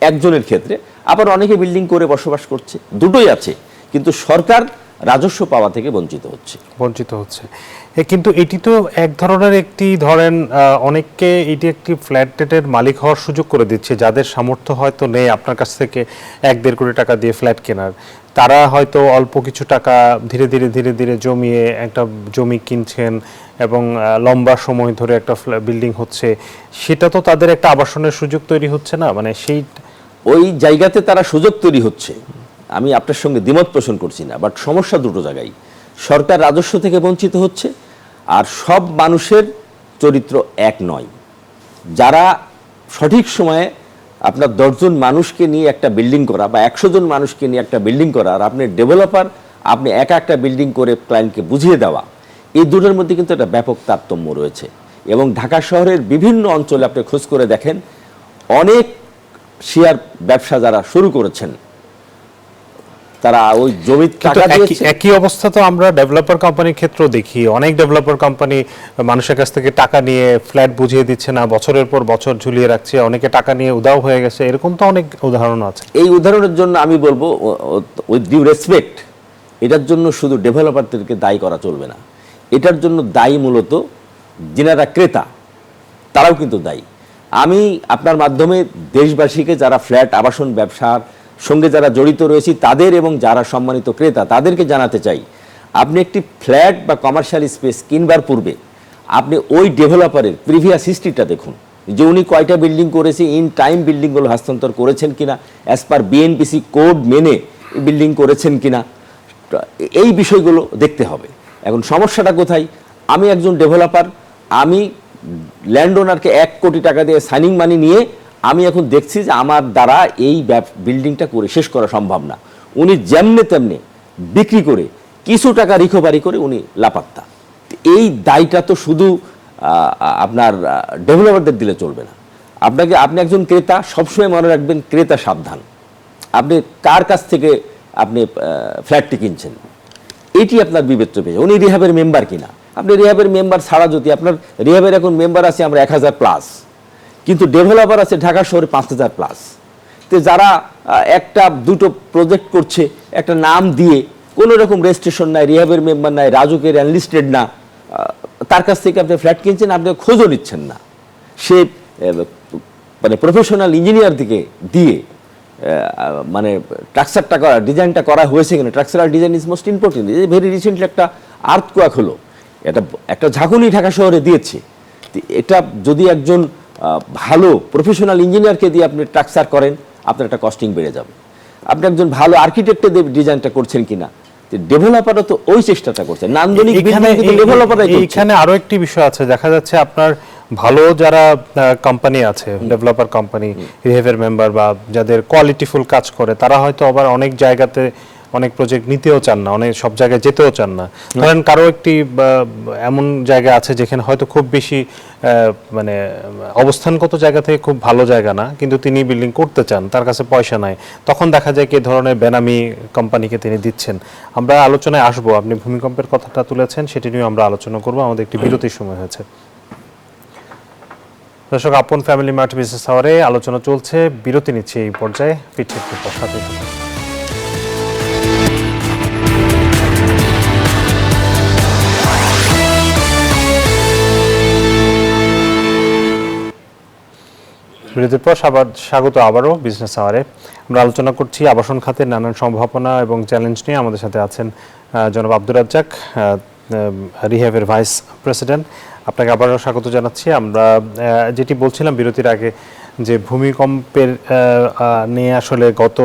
একজনের ক্ষেত্রে, আবার অনেকে বিল্ডিং করে বসবাস করছে, দুটোই আছে, কিন্তু সরকার রাজস্ব পাওয়া থেকে বঞ্চিত হচ্ছে। কিন্তু এটি তো এক ধরনের একটি, ধরেন অনেককে এটি একটি ফ্ল্যাটের মালিক হওয়ার সুযোগ করে দিচ্ছে, যাদের সামর্থ্য হয়তো নেই আপনার কাছ থেকে 1-1.5 কোটি টাকা দিয়ে ফ্ল্যাট কেনার, তারা হয়তো অল্প কিছু টাকা ধীরে ধীরে জমিয়ে একটা জমি কিনছেন এবং লম্বা সময় ধরে একটা বিল্ডিং হচ্ছে, সেটা তো তাদের একটা আবাসনের সুযোগ তৈরি হচ্ছে না? মানে সেই ওই জায়গাতে তারা সুযোগ তৈরি হচ্ছে, আমি আপনার সঙ্গে দ্বিমত পোষণ করছি না, বাট সমস্যা দুটো জায়গায়। সরকার রাজস্ব থেকে বঞ্চিত হচ্ছে, আর সব মানুষের চরিত্র এক নয়। যারা সঠিক সময়ে আপনার 10 জন মানুষকে নিয়ে একটা বিল্ডিং করা বা 100 জন মানুষকে নিয়ে একটা বিল্ডিং করা, আর আপনি ডেভেলপার, আপনি একটা বিল্ডিং করে ক্লায়েন্টকে বুঝিয়ে দেওয়া, এই দুটোর মধ্যে কিন্তু একটা ব্যাপক তারতম্য রয়েছে। এবং ঢাকা শহরের বিভিন্ন অঞ্চলে আপনি খোঁজ করে দেখেন, অনেক শেয়ার ব্যবসা যারা শুরু করেছেন তারা ওই জমি টাকা দিয়েছে। একই অবস্থা তো আমরা ডেভেলপার কোম্পানির ক্ষেত্রেও দেখি, অনেক ডেভেলপার কোম্পানি মানুষের কাছ থেকে টাকা নিয়ে ফ্ল্যাট বুঝিয়ে দিচ্ছে না, বছরের পর বছর ঝুলিয়ে রাখছে, অনেকে টাকা নিয়ে উধাও হয়ে গেছে, এরকম তো অনেক উদাহরণ আছে। এই উদাহরণের জন্য আমি বলবো উইথ ডিউ রেসপেক্ট, এটার জন্য শুধু ডেভেলপারদেরকে দায়ী করা চলবে না, এটার জন্য দায়ী মূলত যারা ক্রেতা তারাও কিন্তু দায়ী। আমি আপনার মাধ্যমে দেশবাসীকে, যারা ফ্ল্যাট আবাসন ব্যবসার সঙ্গে যারা জড়িত রয়েছে তাদের এবং যারা সম্মানিত ক্রেতা তাদেরকে জানাতে চাই, আপনি একটি ফ্ল্যাট বা কমার্শিয়াল স্পেস কিনবার পূর্বে আপনি ওই ডেভেলপারের প্রিভিয়াস হিস্ট্রিটা দেখুন, যে উনি কয়টা বিল্ডিং করেছে, ইন টাইম বিল্ডিংগুলো হস্তান্তর করেছেন কিনা, অ্যাজ পার বিএনপিসি কোড মেনে বিল্ডিং করেছেন কিনা, এই বিষয়গুলো দেখতে হবে। এখন সমস্যাটা কোথায়? আমি একজন ডেভেলপার, আমি ল্যান্ড ওনারকে 1 কোটি টাকা দিয়ে সাইনিং মানি নিয়ে আমি এখন দেখছি যে আমার দ্বারা এই বিল্ডিংটা করে শেষ করা সম্ভব না। উনি যেমনে তেমনি বিক্রি করে কিছু টাকা রিকভারি করে উনি লাপাত্তা। এই দায়টা তো শুধু আপনার ডেভেলপারদের দিলে চলবে না। আপনি একজন ক্রেতা, সবসময় মনে রাখবেন ক্রেতা সাবধান। আপনি কার কাছ থেকে আপনি ফ্ল্যাটটি কিনছেন এটি আপনার বিবেচ্য পেয়ে, উনি রিহাবের মেম্বার কিনা। আপনি রিহাবের মেম্বার ছাড়া যদি আপনার রিহাবের এখন মেম্বার আছে আমরা 1000+, কিন্তু ডেভেলপার আছে ঢাকা শহরে 5000+। তো যারা একটা দুটো প্রজেক্ট করছে একটা নাম দিয়ে, কোনো রকম রেজিস্ট্রেশন নাই, রিহাবের মেম্বার নাই, রাজুকের অ্যানলিস্টেড না, তার কাছ থেকে আপনি ফ্ল্যাট কিনছেন, আপনি খোঁজও নিচ্ছেন না। সে মানে প্রফেশনাল ইঞ্জিনিয়ার দিকে দিয়ে মানে স্ট্রাকচারটা করা, ডিজাইনটা করা হয়েছে কিনা, structural design is most important. Very recently একটা আর্থকোয়াক হলো, একটা ঝাঁকুনি ঢাকা শহরে দিয়েছে। এটা যদি একজন ভালো প্রফেশনাল ইঞ্জিনিয়ারকে দিয়ে আপনি স্ট্রাকচার করেন, আপনার একটা কস্টিং বেড়ে যাবে। আপনি একজন ভালো আর্কিটেক্টে দিয়ে ডিজাইনটা করছেন কিনা, ডেভেলপারও তো ওই চেষ্টাটা করছে। নান্দনিক এখানে আরো একটি বিষয় আছে, দেখা যাচ্ছে আপনার ভালো যারা কোম্পানি আছে, ডেভেলপার কোম্পানি, রিহেভের মেম্বার বা যাদের কোয়ালিটিফুল কাজ করে, তারা হয়তো আবার অনেক জায়গাতে অনেক প্রজেক্ট নিতেও চান না, অনেক সব জায়গায় যেতেও চান না। ধরেন কারো একটি এমন জায়গা আছে যেখানে হয়তো খুব বেশি মানে অবস্থানগত জায়গা থেকে খুব ভালো জায়গা না, কিন্তু তিনি বিল্ডিং করতে চান, তার কাছে পয়সা নাই, তখন দেখা যায় কি ধরনের বেনামি কোম্পানিকে তিনি দিচ্ছেন। আমরা আলোচনায় আসবো, আপনি ভূমিকম্পের কথাটা তুলেছেন, সেটি নিয়ে আমরা আলোচনা করবো। আমাদের একটি বিরতির সময় হয়েছে। দর্শক, আপন ফ্যামিলি মার্ট বিজনেস আওয়ারে আলোচনা চলছে, বিরতি নিচ্ছে এই পর্যায়ে। পিঠের সাথে বিরতির পর স্বাগত আবারও বিজনেস আওয়ারে। আমরা আলোচনা করছি আবাসন খাতের নানান সম্ভাবনা এবং চ্যালেঞ্জ নিয়ে। আমাদের সাথে আছেন জনাব আব্দুর রাজ্জাক, রিহ্যাবের ভাইস প্রেসিডেন্ট। আপনাকে আবারও স্বাগত জানাচ্ছি। আমরা যেটি বলছিলাম বিরতির আগে, যে ভূমিকম্পের নিয়ে আসলে গত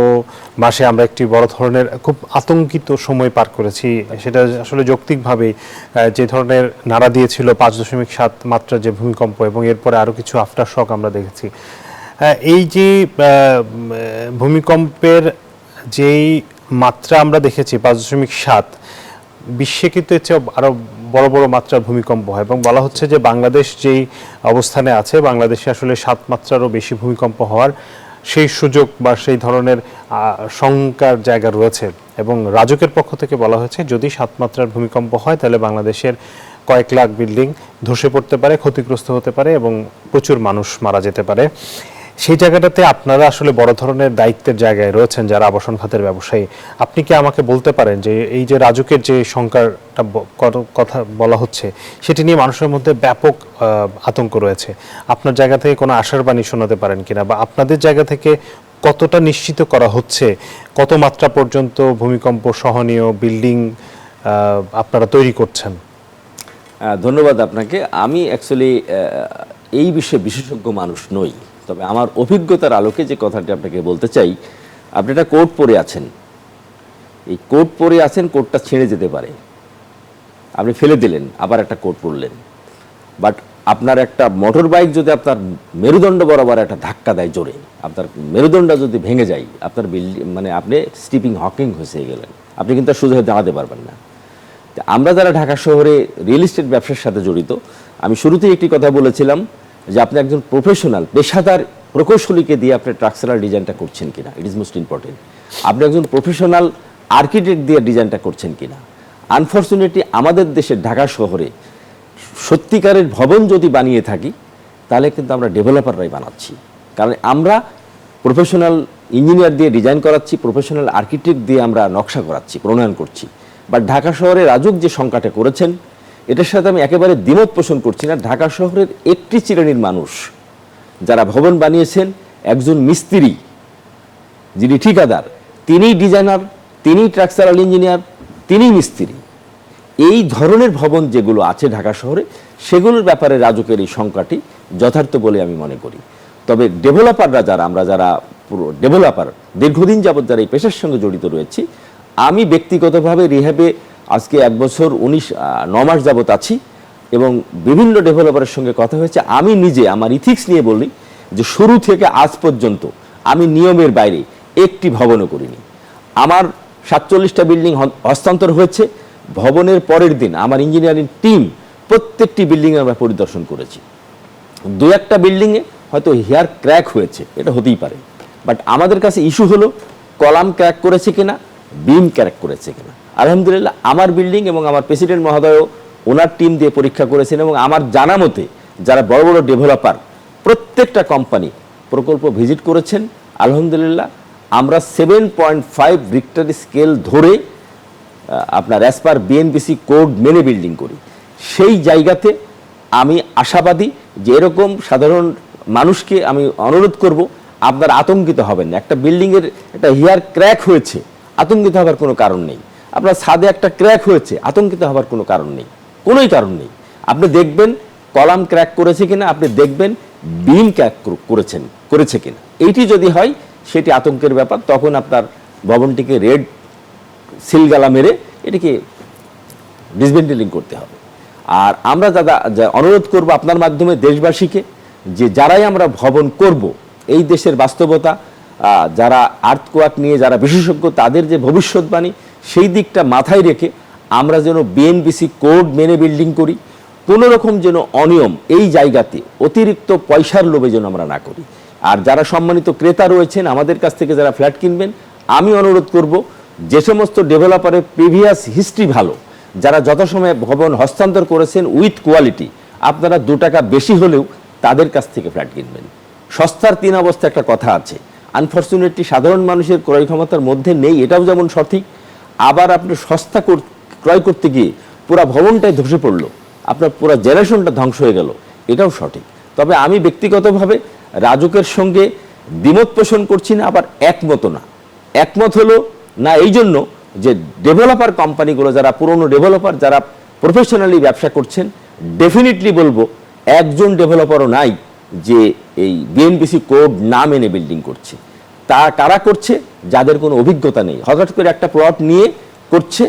মাসে আমরা একটি বড় ধরনের খুব আতঙ্কিত সময় পার করেছি। সেটা আসলে যৌক্তিকভাবেই যে ধরনের নাড়া দিয়েছিল 5.7 মাত্রার যে ভূমিকম্প, এবং এরপরে আরও কিছু আফটার শক আমরা দেখেছি। এই যে ভূমিকম্পের যেই মাত্রা আমরা দেখেছি 5.7, বিশ্বে কিন্তু এর চেয়ে আরও বড় বড় মাত্রার ভূমিকম্প হয়, এবং বলা হচ্ছে যে বাংলাদেশ যেই অবস্থানে আছে, বাংলাদেশে আসলে 7 মাত্রারও বেশি ভূমিকম্প হওয়ার সেই সুযোগ বা সেই ধরনের শঙ্কার জায়গা রয়েছে। এবং রাজুকের পক্ষ থেকে বলা হয়েছে যদি 7 মাত্রার ভূমিকম্প হয় তাহলে বাংলাদেশের কয়েক লাখ বিল্ডিং ধসে পড়তে পারে, ক্ষতিগ্রস্ত হতে পারে এবং প্রচুর মানুষ মারা যেতে পারে। সেই জায়গাটাতে আপনারা আসলে বড় ধরনের দায়িত্বের জায়গায় রয়েছেন যারা আবাসন খাতের ব্যবসায়ী। আপনি কি আমাকে বলতে পারেন যে এই যে রাজুকের যে সংখ্যাটা কথা বলা হচ্ছে, সেটি নিয়ে মানুষের মধ্যে ব্যাপক আতঙ্ক রয়েছে, আপনার জায়গা থেকে কোনো আশার বাণী শোনাতে পারেন কিনা, বা আপনাদের জায়গা থেকে কতটা নিশ্চিত করা হচ্ছে কত মাত্রা পর্যন্ত ভূমিকম্প সহনীয় বিল্ডিং আপনারা তৈরি করছেন? ধন্যবাদ আপনাকে। আমি অ্যাকচুয়ালি এই বিষয়ে বিশেষজ্ঞ মানুষ নই, তবে আমার অভিজ্ঞতার আলোকে যে কথাটি আপনাকে বলতে চাই, আপনি একটা কোট পরে আছেন, এই কোট পরে আছেন, কোটটা ছিঁড়ে যেতে পারে, আপনি ফেলে দিলেন, আবার একটা কোট পরলেন। বাট আপনার একটা মোটর বাইক যদি আপনার মেরুদণ্ড বরাবর একটা ধাক্কা দেয় জোরে, আপনার মেরুদণ্ড যদি ভেঙে যায়, আপনার বিল্ডিং মানে আপনি স্টিপিং হকিং হয়ে গেলেন, আপনি কিন্তু আর সোজা হয়ে দাঁড়াতে পারবেন না। আমরা যারা ঢাকা শহরে রিয়েল এস্টেট ব্যবসার সাথে জড়িত, আমি শুরুতেই একটি কথা বলেছিলাম যে আপনি একজন প্রফেশনাল পেশাদার প্রকৌশলীকে দিয়ে আপনি স্ট্রাকচারাল ডিজাইনটা করছেন কিনা, ইট ইজ মোস্ট ইম্পর্টেন্ট। আপনি একজন প্রফেশনাল আর্কিটেক্ট দিয়ে ডিজাইনটা করছেন কিনা। আনফর্চুনেটলি আমাদের দেশের ঢাকা শহরে সত্যিকারের ভবন যদি বানিয়ে থাকি, তাহলে কিন্তু আমরা ডেভেলপাররাই বানাচ্ছি, কারণ আমরা প্রফেশনাল ইঞ্জিনিয়ার দিয়ে ডিজাইন করাচ্ছি, প্রফেশনাল আর্কিটেক্ট দিয়ে আমরা নকশা করাচ্ছি, প্রণয়ন করছি। বা ঢাকা শহরে রাজুক যে সংখ্যাটা করেছেন এটার সাথে আমি একেবারে দ্বিমত পোষণ করছি না। ঢাকা শহরের একটি শ্রেণীর মানুষ যারা ভবন বানিয়েছেন, একজন মিস্ত্রি যিনি ঠিকাদার, তিনি ডিজাইনার, তিনি স্ট্রাকচারাল ইঞ্জিনিয়ার, তিনি মিস্ত্রি, এই ধরনের ভবন যেগুলো আছে ঢাকা শহরে সেগুলোর ব্যাপারে রাজুকের এই সংখ্যাটি যথার্থ বলে আমি মনে করি। তবে ডেভেলপাররা যারা, আমরা যারা পুরো ডেভেলপার দীর্ঘদিন যাবৎ যারা এই পেশার সঙ্গে জড়িত রয়েছি, আমি ব্যক্তিগতভাবে রিহ্যাবে আজকে 1 বছর 9 মাস যাবৎ আছি এবং বিভিন্ন ডেভেলপারের সঙ্গে কথা হয়েছে। আমি নিজে আমার ইথিক্স নিয়ে বলি যে শুরু থেকে আজ পর্যন্ত আমি নিয়মের বাইরে একটি ভবনও করিনি। আমার 47টা বিল্ডিং হস্তান্তর হয়েছে। ভবনের পরের দিন আমার ইঞ্জিনিয়ারিং টিম প্রত্যেকটি বিল্ডিংয়ে আমরা পরিদর্শন করেছি। 2-1টা বিল্ডিংয়ে হয়তো হেয়ার ক্র্যাক হয়েছে, এটা হতেই পারে, বাট আমাদের কাছে ইস্যু হলো কলাম ক্র্যাক করেছে কিনা, বিম ক্র্যাক করেছে কিনা। আলহামদুলিল্লাহ আমার বিল্ডিং এবং আমার প্রেসিডেন্ট মহোদয়ও ওনার টিম দিয়ে পরীক্ষা করেছেন এবং আমার জানা মতে যারা বড় বড় ডেভেলপার প্রত্যেকটা কোম্পানি প্রকল্প ভিজিট করেছেন। আলহামদুলিল্লাহ আমরা 7.5 রিক্টার স্কেল ধরে আপনার অ্যাজ পার বিএনবিসি কোড মেনে বিল্ডিং করি। সেই জায়গাতে আমি আশাবাদী যে এরকম সাধারণ মানুষকে আমি অনুরোধ করব, আপনারা আতঙ্কিত হবেন না। একটা বিল্ডিংয়ের একটা হেয়ার ক্র্যাক হয়েছে, আতঙ্কিত হবার কোনো কারণ নেই। আপনার ছাদে একটা ক্র্যাক হয়েছে, আতঙ্কিত হবার কোনো কারণ নেই, কোনোই কারণ নেই। আপনি দেখবেন কলাম ক্র্যাক করেছে কিনা, আপনি দেখবেন বিম ক্র্যাক করেছে কিনা। এইটি যদি হয় সেটি আতঙ্কের ব্যাপার, তখন আপনার ভবনটিকে রেড সিলগালা মেরে এটিকে ডিসমেন্টেলিং করতে হবে। আর আমরা যা অনুরোধ করব আপনার মাধ্যমে দেশবাসীকে, যে যারাই আমরা ভবন করব, এই দেশের বাস্তবতা, যারা আর্থকোয়াক নিয়ে যারা বিশেষজ্ঞ তাদের যে ভবিষ্যৎবাণী, সেই দিকটা মাথায় রেখে আমরা যেন বিএনবিসি কোড মেনে বিল্ডিং করি। কোনো রকম যেন অনিয়ম এই জায়গাতে অতিরিক্ত পয়সার লোভে যেন আমরা না করি। আর যারা সম্মানিত ক্রেতা রয়েছেন আমাদের কাছ থেকে যারা ফ্ল্যাট কিনবেন, আমি অনুরোধ করব যে সমস্ত ডেভেলপারের প্রিভিয়াস হিস্ট্রি ভালো, যারা যথাসময়ে ভবন হস্তান্তর করেছেন উইথ কোয়ালিটি, আপনারা 2 টাকা বেশি হলেও তাদের কাছ থেকে ফ্ল্যাট কিনবেন। সস্তার 3 অবস্থা একটা কথা আছে, আনফর্চুনেটলি সাধারণ মানুষের ক্রয় ক্ষমতার মধ্যে নেই, এটাও যেমন সঠিক। আবার আপনি সস্তা ক্রয় করতে গিয়ে পুরো ভবনটাই ধসে পড়লো, আপনার পুরো জেনারেশনটা ধ্বংস হয়ে গেল, এটাও সঠিক। তবে আমি ব্যক্তিগতভাবে রাজুকের সঙ্গে দ্বিমত পোষণ করছি না, আবার একমত না। একমত হলো না এই জন্য যে ডেভেলপার কোম্পানিগুলো, যারা পুরনো ডেভেলপার, যারা প্রফেশনালি ব্যবসা করছেন, ডেফিনেটলি বলবো একজন ডেভেলপারও নাই যে এই বিএনবিসি কোড না মেনে বিল্ডিং করছে। কারা করছে? যাদের কোনো অভিজ্ঞতা নেই, হঠাৎ করে একটা প্লট নিয়ে করছে,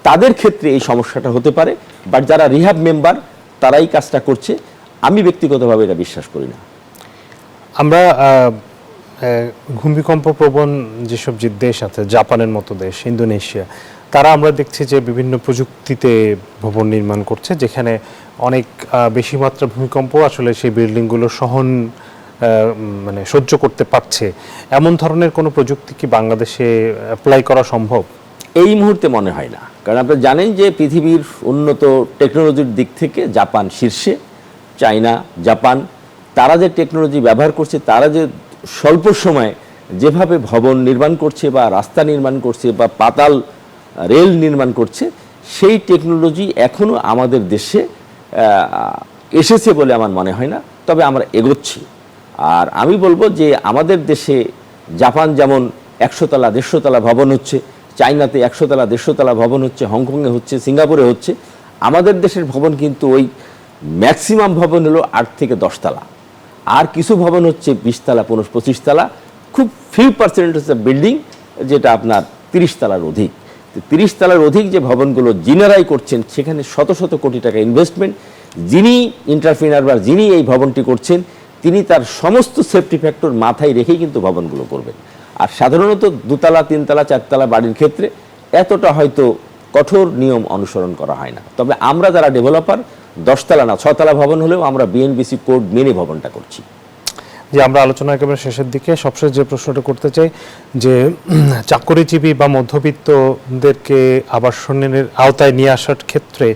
তাদের ক্ষেত্রে এই সমস্যাটা হতে পারে। বাট যারা রিহ্যাব মেম্বার তারাই কাজটা করছে, আমি ব্যক্তিগতভাবে এটা বিশ্বাস করি না। আমরা ভূমিকম্প প্রবণ যেসব যে দেশ আছে, জাপানের মতো দেশ, ইন্দোনেশিয়া, তারা আমরা দেখছি যে বিভিন্ন প্রযুক্তিতে ভবন নির্মাণ করছে, যেখানে অনেক বেশি মাত্রা ভূমিকম্প আসলে সেই বিল্ডিংগুলো সহ্য করতে পারছে। এমন ধরনের কোনো প্রযুক্তি কি বাংলাদেশে অ্যাপ্লাই করা সম্ভব? এই মুহূর্তে মনে হয় না, কারণ আপনারা জানেন যে পৃথিবীর উন্নত টেকনোলজির দিক থেকে জাপান শীর্ষে। চায়না, জাপান, তারা যে টেকনোলজি ব্যবহার করছে, তারা যে স্বল্প সময়ে যেভাবে ভবন নির্মাণ করছে বা রাস্তা নির্মাণ করছে বা পাতাল রেল নির্মাণ করছে, সেই টেকনোলজি এখনও আমাদের দেশে এসেছে বলে আমার মনে হয় না। তবে আমরা এগোচ্ছি। আর আমি বলবো যে আমাদের দেশে জাপান যেমন 100 তলা 150 তলা ভবন হচ্ছে, চায়নাতে 100 তলা 150 তলা ভবন হচ্ছে, হংকংয়ে হচ্ছে, সিঙ্গাপুরে হচ্ছে, আমাদের দেশের ভবন কিন্তু ওই ম্যাক্সিমাম ভবন হলো 8 থেকে 10 তলা, আর কিছু ভবন হচ্ছে 20 তলা 25 তলা, খুব ফিউ পার্সেন্ট হচ্ছে বিল্ডিং যেটা আপনার 30 তলার অধিক। 30 তলার অধিক যে ভবনগুলো জিনারাই করছেন, সেখানে শত শত কোটি টাকা ইনভেস্টমেন্ট। যিনি এন্টারপ্রেনার বা যিনি এই ভবনটি করছেন, তিনি তার সমস্ত সেফটি ফ্যাক্টর মাথায় রেখেই কিন্তু ভবনগুলো করবেন। আর সাধারণত 2 তলা 3 তলা 4 তলা বাড়ির ক্ষেত্রে এতটা হয়তো কঠোর নিয়ম অনুসরণ করা হয় না। তবে আমরা যারা ডেভেলপার 10 তলা না 6 তলা ভবন হলেও আমরা বিএনবিসি কোড মেনে ভবনটা করছি। যে আমরা আলোচনা একেবারে শেষের দিকে, সবশেষ যে প্রশ্নটা করতে চাই যে চাকরিজীবী বা মধ্যবিত্তদেরকে আবাসনের আওতায় নিয়ে আসার ক্ষেত্রে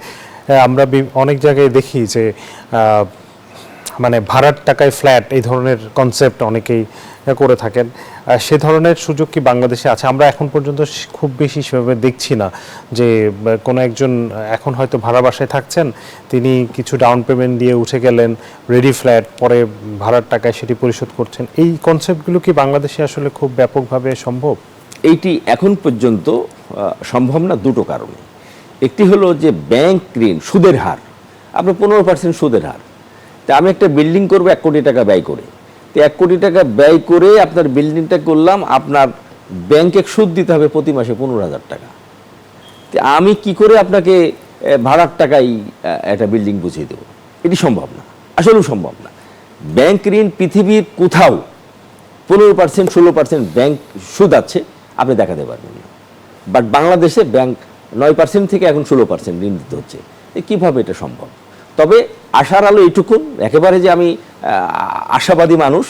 আমরা অনেক জায়গায় দেখি যে মানে ভাড়ার টাকায় ফ্ল্যাট এই ধরনের কনসেপ্ট অনেকেই করে থাকেন, সে ধরনের সুযোগ কি বাংলাদেশে আছে? আমরা এখন পর্যন্ত খুব বেশি সেভাবে দেখছি না যে কোনো একজন এখন হয়তো ভাড়া বাসায় থাকছেন, তিনি কিছু ডাউন পেমেন্ট দিয়ে উঠে গেলেন রেডি ফ্ল্যাট, পরে ভাড়ার টাকায় সেটি পরিশোধ করছেন। এই কনসেপ্টগুলো কি বাংলাদেশে আসলে খুব ব্যাপকভাবে সম্ভব? এইটি এখন পর্যন্ত সম্ভব না দুটো কারণে। একটি হলো যে ব্যাংক ঋণ সুদের হার, আপনার 15% সুদের হার। তা আমি একটা বিল্ডিং করবো 1 কোটি টাকা ব্যয় করে, তো 1 কোটি টাকা ব্যয় করে আপনার বিল্ডিংটা করলাম, আপনার ব্যাংকে সুদ দিতে হবে প্রতি মাসে 15,000 টাকা। তো আমি কি করে আপনাকে ভাড়ার টাকায় একটা বিল্ডিং বুঝিয়ে দেবো? এটি সম্ভব না, আসলেও সম্ভব না। ব্যাংক ঋণ পৃথিবীর কোথাও 15% 16% ব্যাংক সুদ আছে আপনি দেখাতে পারবেন না, বাট বাংলাদেশে ব্যাংক 9% থেকে এখন 16% ঋণ দিতে হচ্ছে। কীভাবে এটা সম্ভব? তবে আশার আলো এইটুকুন, একেবারে যে আমি আশাবাদী মানুষ,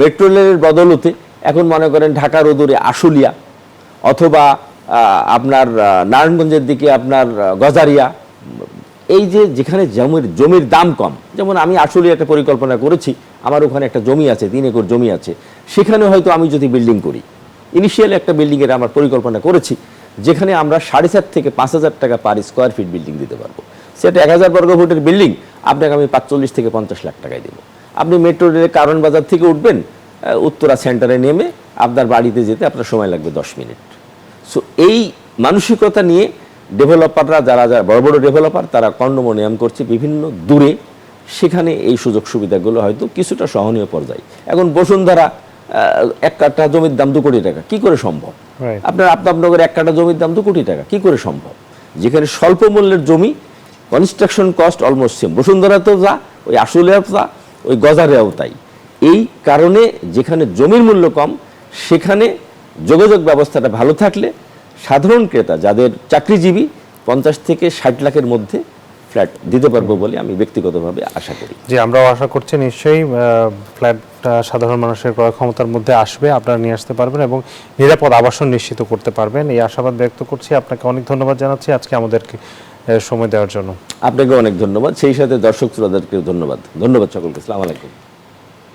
মেট্রো রেলের বদলতে এখন মনে করেন ঢাকার অদূরে আশুলিয়া অথবা আপনার নারায়ণগঞ্জের দিকে আপনার গজারিয়া, এই যে যেখানে জমির দাম কম, যেমন আমি আশুলিয়া একটা পরিকল্পনা করেছি, আমার ওখানে একটা জমি আছে, 3 একর জমি আছে, সেখানে হয়তো আমি যদি বিল্ডিং করি, ইনিশিয়ালি একটা বিল্ডিংয়ের আমার পরিকল্পনা করেছি, যেখানে আমরা 4,500 থেকে 5,000 টাকা পার স্কোয়ার ফিট বিল্ডিং দিতে পারবো। সেটা 1000 বর্গ ফুটের বিল্ডিং আপনাকে আমি 45 থেকে 50 লাখ টাকায় দেবো। আপনি মেট্রো রেলের কারণ বাজার থেকে উঠবেন, উত্তরা সেন্টারে নেমে আপনার বাড়িতে যেতে আপনার সময় লাগবে 10 মিনিট। সো এই মানসিকতা নিয়ে ডেভেলপাররা, যারা বড় বড় ডেভেলপার, তারা কন্ডোমিনিয়াম করছে বিভিন্ন দূরে, সেখানে এই সুযোগ সুবিধাগুলো হয়তো কিছুটা সহনীয় পর্যায়ে। এখন বসুন্ধরা 1 কাঠা জমির দাম 2 কোটি টাকা, কি করে সম্ভব? আপনার আফতাবনগরে 1 কাঠা জমির দাম 2 কোটি টাকা, কি করে সম্ভব? যেখানে স্বল্প মূল্যের জমি, কনস্ট্রাকশন কস্ট অলমোস্ট সেম, বসুন্ধরাতেও যা, ওই আশুলিয়াও যা, ওই গজারিয়াও তাই। এই কারণে যেখানে জমির মূল্য কম, সেখানে যোগাযোগ ব্যবস্থাটা ভালো থাকলে সাধারণ ক্রেতা যাদের চাকরিজীবী 50 থেকে 60 লাখের মধ্যে ফ্ল্যাট দিতে পারবো বলে আমি ব্যক্তিগতভাবে আশা করি। জি, আমরাও আশা করছি নিশ্চয়ই ফ্ল্যাটটা সাধারণ মানুষের ক্রয় ক্ষমতার মধ্যে আসবে, আপনারা নিয়ে আসতে পারবেন এবং নিরাপদ আবাসন নিশ্চিত করতে পারবেন, এই আশাবাদ ব্যক্ত করছি। আপনাকে অনেক ধন্যবাদ জানাচ্ছি আজকে আমাদেরকে সময় দেওয়ার জন্য। আপনাকে অনেক ধন্যবাদ, সেই সাথে দর্শক শ্রোতাদেরকেও ধন্যবাদ। ধন্যবাদ সকলকে, আসসালামু আলাইকুম।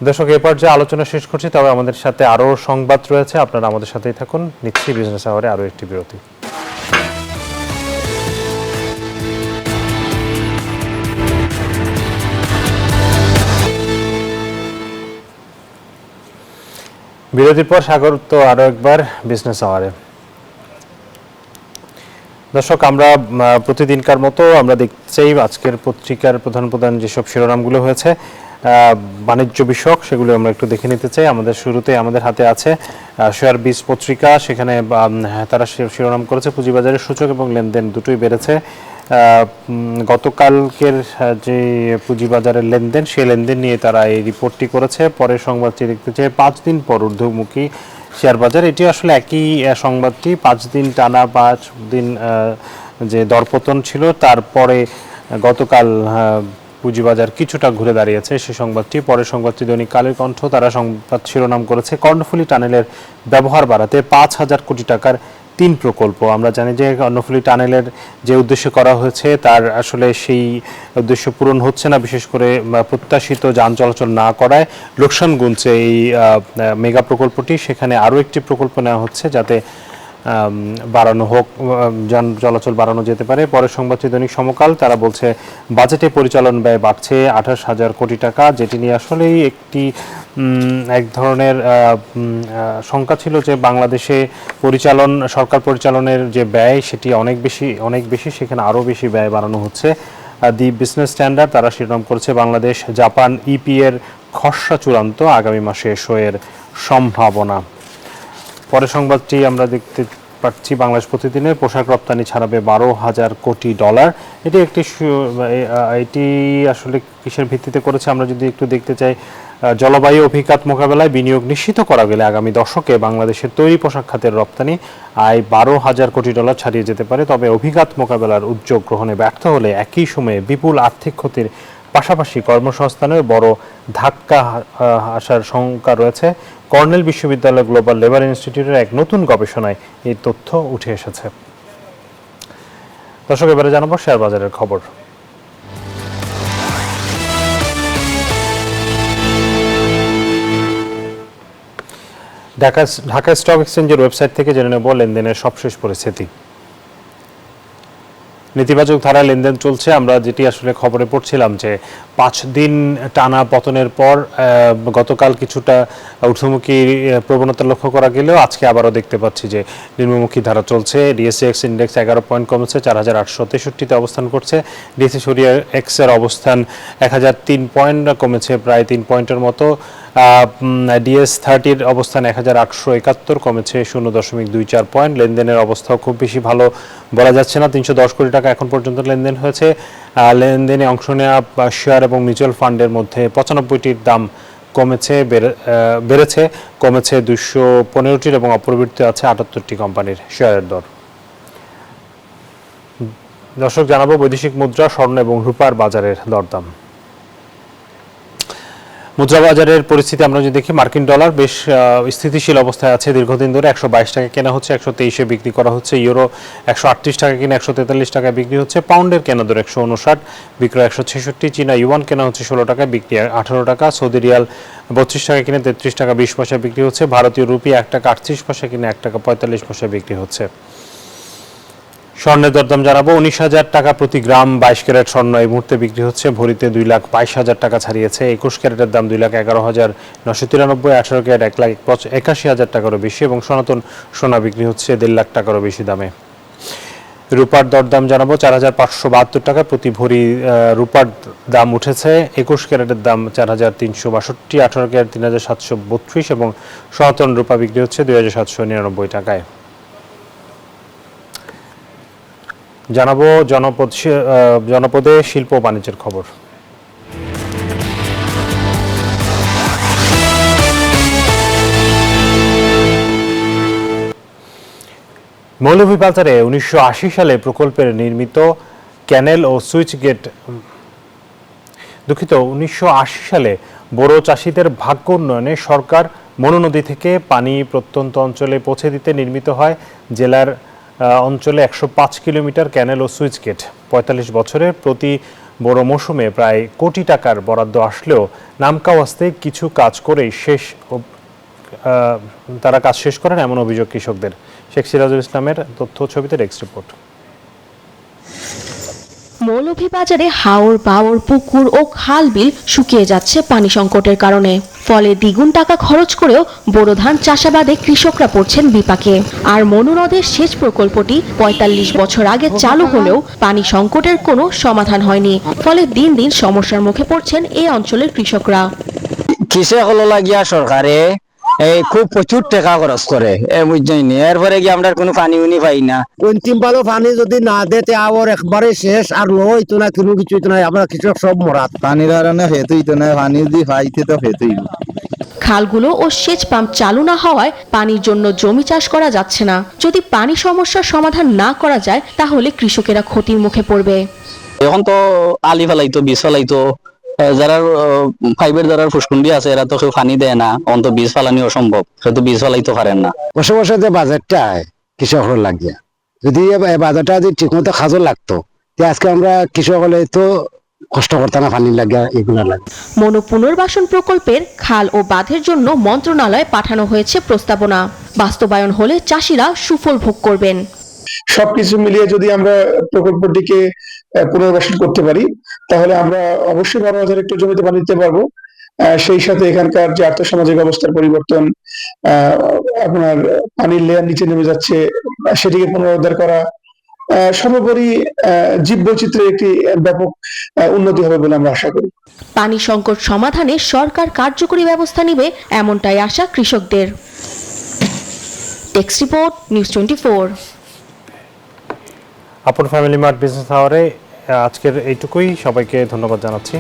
দর্শক, এ পর্যায়ে আলোচনা শেষ করছি, তবে আমাদের সাথে আরও সংবাদ রয়েছে, আপনারা আমাদের সাথেই থাকুন। নিচ্ছি বিজনেস আওয়ারে আরও একটি বিরতি। বিরতির পর স্বাগত আরও একবার বিজনেস আওয়ারে। দর্শক, আমরা প্রতিদিনকার মতো আমরা দেখতে চাই আজকের পত্রিকার প্রধান প্রধান যেসব শিরোনামগুলো হয়েছে বাণিজ্য বিষয়ক, সেগুলো আমরা একটু দেখে নিতে চাই। আমাদের শুরুতে আমাদের হাতে আছে শেয়ার বিজ পত্রিকা, সেখানে তারা শিরোনাম করেছে পুঁজিবাজারের সূচক এবং লেনদেন দুটোই বেড়েছে। গতকালকের যে পুঁজিবাজারের লেনদেন, সেই লেনদেন নিয়ে তারা এই রিপোর্টটি করেছে। পরের সংবাদটি দেখতে চাই 5 দিন পর ঊর্ধ্বমুখী শেয়ার বাজার। এটি আসলে একই সংবাদটি, 5 দিন টানা 5 দিন যে দরপতন ছিল, তারপরে গতকাল পুঁজিবাজার কিছুটা ঘুরে দাঁড়িয়েছে, সেই সংবাদটি। পরের সংবাদটি দৈনিক কালের কণ্ঠ, তারা সংবাদ শিরোনাম করেছে কর্ণফুলী টানেলের ব্যবহার বাড়াতে 5,000 কোটি টাকার 3 প্রকল্প। আমরা জানি যে কর্ণফুলী টানেলের যে উদ্দেশ্য করা হয়েছে তার আসলে সেই উদ্দেশ্য পূরণ হচ্ছে না, বিশেষ করে প্রত্যাশিত যান চলাচল না করায় লোকসান গুনছে এই মেগা প্রকল্পটি। সেখানে আরও একটি প্রকল্প নেওয়া হচ্ছে যাতে বাড়ানো হোক, যান চলাচল বাড়ানো যেতে পারে। পরের সংবাদটি দৈনিক সমকাল, তারা বলছে বাজেটে পরিচালন ব্যয় বাড়ছে 28,000 কোটি টাকা, যেটি নিয়ে আসলেই এক ধরনের শঙ্কা ছিল যে বাংলাদেশে সরকার পরিচালনের যে ব্যয় সেটি অনেক বেশি, সেখানে আরও বেশি ব্যয় বাড়ানো হচ্ছে। দি বিজনেস স্ট্যান্ডার্ড, তারা শিরোনাম করেছে বাংলাদেশ জাপান ইপি এর খসড়া চূড়ান্ত, আগামী মাসে এর সম্ভাবনা। পরের সংবাদটি আমরা দেখতে পাচ্ছি বাংলাদেশ প্রতিদিনের পোশাক রপ্তানি ছাড়াবে 12,000 কোটি ডলার। এটি আসলে কিসের ভিত্তিতে করেছে আমরা যদি একটু দেখতে চাই। জলবায়ু অভিঘাত মোকাবেলায় বিনিয়োগ নিশ্চিত করা গেলে আগামী দশকে বাংলাদেশের তৈরি পোশাক খাতের রপ্তানি আয় 12,000 কোটি ডলার ছাড়িয়ে যেতে পারে। তবে অভিঘাত মোকাবেলার উদ্যোগ গ্রহণে ব্যর্থ হলে একই সময়ে বিপুল আর্থিক ক্ষতির পাশাপাশি কর্মসংস্থানের বড় ধাক্কা আসার শঙ্কা রয়েছে। কর্নেল বিশ্ববিদ্যালয় গ্লোবাল লেবার ইনস্টিটিউটের এক নতুন গবেষণায় এই তথ্য উঠে এসেছে। দর্শক, এবারে জানাবো শেয়ার বাজারের খবর। ঢাকা স্টক এক্সচেঞ্জের ওয়েবসাইট থেকে জেনে নেব লেনদেনের সবশেষ পরিস্থিতি। নেতিবাচক ধারায় লেনদেন চলছে। আমরা যেটি আসলে খবরে পড়ছিলাম যে 5 দিন টানা পতনের পর গতকাল কিছুটা ঊর্ধ্বমুখী প্রবণতা লক্ষ্য করা গেলেও আজকে আবারও দেখতে পাচ্ছি যে নিম্নমুখী ধারা চলছে। ডিএসইএক্স ইন্ডেক্স 11 পয়েন্ট কমেছে, 4863তে অবস্থান করছে। ডিএসই সরিয়া এক্স এর অবস্থান 1003 পয়েন্ট কমেছে প্রায় 3 পয়েন্টের মতো। DS30 অবস্থান 1871 কমেছে 0.24 পয়েন্ট। লেনদেনের অবস্থাও খুব বেশি ভালো বলা যাচ্ছে না। 310 কোটি টাকা এখন পর্যন্ত লেনদেন হয়েছে। লেনদেনে অংশ নেওয়া শেয়ার এবং মিউচুয়াল ফান্ডের মধ্যে 95টির দাম বেড়েছে, কমেছে 215টির এবং অপরিবর্তিত আছে 78টি কোম্পানির শেয়ারের দর। দর্শক জানাবো বৈদেশিক মুদ্রা, স্বর্ণ এবং রূপার বাজারের দরদাম। মুদ্রা বাজারের পরিস্থিতি আমরা যদি দেখি, মার্কিন ডলার বেশ স্থিতিশীল অবস্থায় আছে দীর্ঘদিন ধরে। 122 টাকা কেনা হচ্ছে, 123-এ বিক্রি করা হচ্ছে। ইউরো 138 টাকা কিনে 143 টাকায় বিক্রি হচ্ছে। পাউন্ডের কেনা দর 159, বিক্রয় 166। চীনা ইউয়ান কেনা হচ্ছে 16 টাকায়, বিক্রি 18 টাকা। সৌদি রিয়াল 32 টাকা কিনে 33 টাকা 20 পয়সা বিক্রি হচ্ছে। ভারতীয় রুপি 1 টাকা 38 পয়সা কিনে 1 টাকা 45 পয়সা বিক্রি হচ্ছে। স্বর্ণের দরদাম জানাবো। 19,000 টাকা প্রতি গ্রাম 22 ক্যারেট স্বর্ণ এই মুহূর্তে বিক্রি হচ্ছে। ভরিতে 2,22,000 টাকা ছাড়িয়েছে। 21 ক্যারেটের দাম 2,11,993, 18 ক্যারেট 1,81,000 টাকারও বেশি এবং সনাতন সোনা বিক্রি হচ্ছে 1.5 লাখ টাকারও বেশি দামে। রূপার দরদাম জানাবো। 4,572 টাকা প্রতি ভরি রূপার দাম উঠেছে। 21 ক্যারেটের দাম 4,362, 18 ক্যারেট 3,732 এবং সনাতন রূপা বিক্রি হচ্ছে 2,799 টাকায়। জানাবো জনপদে শিল্প ও বাণিজ্যের খবর। মৌলভীবাজারে 1980 সালে প্রকল্পের নির্মিত ক্যানেল ও সুইচ গেট 1980 সালে বড় চাষিদের ভাগ্য উন্নয়নে সরকার মনু নদী থেকে পানি প্রত্যন্ত অঞ্চলে পৌঁছে দিতে নির্মিত হয় জেলার অঞ্চলে 105 কিলোমিটার ক্যানেল ও সুইচ গেট। 45 বছরে প্রতি বড় মৌসুমে প্রায় কোটি টাকার বরাদ্দ আসলেও নামকাওয়াস্তে কিছু কাজ করেই তারা কাজ শেষ করেন এমন অভিযোগ কৃষকদের। শেখ সিরাজুল ইসলামের তথ্য ছবিতে ডেস্ক রিপোর্ট। মৌলভীবাজারে হাওর বাওর পুকুর ও খাল বিল শুকিয়ে যাচ্ছে পানি সংকটের কারণে। ফলে দ্বিগুণ টাকা খরচ করেও বোরো ধান চাষাবাদে কৃষকরা পড়ছেন বিপাকে। আর মনু নদের সেচ প্রকল্পটি 45 বছর আগে চালু হলেও পানি সংকটের কোনো সমাধান হয়নি। ফলে দিন দিন সমস্যার মুখে পড়ছেন এই অঞ্চলের কৃষকরা। কৃষক হলো লাগিয়া সরকারে এই খুব প্রচুর টাকা খরচ করে বুঝছেন, এরপরে কি আমরা কোনো পানি উনি পাই না। অন্তিম ভালো পানি যদি না দেতে আবার একবারে শেষ আর লইতো না, কোনো কিছু নাই, আমরা কৃষক সব মরাত। পানির কারণে হেতুই তো না, পানি যদি পাইতে তো হেতুই। খালগুলো ও সেচ পাম্প চালু না হওয়ায় পানির জন্য জমি চাষ করা যাচ্ছে না। যদি পানি সমস্যার সমাধান না করা যায় তাহলে কৃষকেরা ক্ষতির মুখে পড়বে। এখন তো আলি ফেলাইতো, বীজ ফেলাইতো, যারা ফাইবের যারা ফুসকুন্ডি আছে এরা তো কেউ পানি দেয় না, অন্ত বীজ ফালানি অসম্ভব, সেহেতু বীজ ফালাইতে পারেন না। বসে বসে যে বাজারটা কৃষকের লাগিয়া, যদি বাজারটা যদি ঠিক মতো খাজো লাগতো আজকে আমরা কৃষক হলে তো কষ্ট করতাম না পানি লাগিয়া এগুলো লাগে। মনু পুনর্বাসন প্রকল্পের খাল ও বাঁধের জন্য মন্ত্রণালয়ে পাঠানো হয়েছে প্রস্তাবনা। বাস্তবায়ন হলে চাষিরা সুফল ভোগ করবেন। সবকিছু মিলিয়ে যদি আমরা প্রকল্পটিকে পুনর্বাসন করতে পারি তাহলে আমরা অবশ্যই 12,000 হেক্টর জমিতে পানি দিতে পারবো। সেই সাথে এখানকার যে আর্থসামাজিক অবস্থার পরিবর্তন, আপনার পানির লেয়ার নিচে নেমে যাচ্ছে সেটিকে পুনরুদ্ধার করা, সর্বোপরি জীব বৈচিত্র্যের একটি ব্যাপক উন্নতি হবে বলে আমরা আশা করি। পানি সংকট সমাধানে সরকার কার্যকরী ব্যবস্থা নেবে এমনটাই আশা কৃষকদের। Text report, news 24। আপন ফ্যামিলি মার্ট বিজনেস আওয়ারে আজকের এইটুকুই। সবাইকে ধন্যবাদ জানাচ্ছি।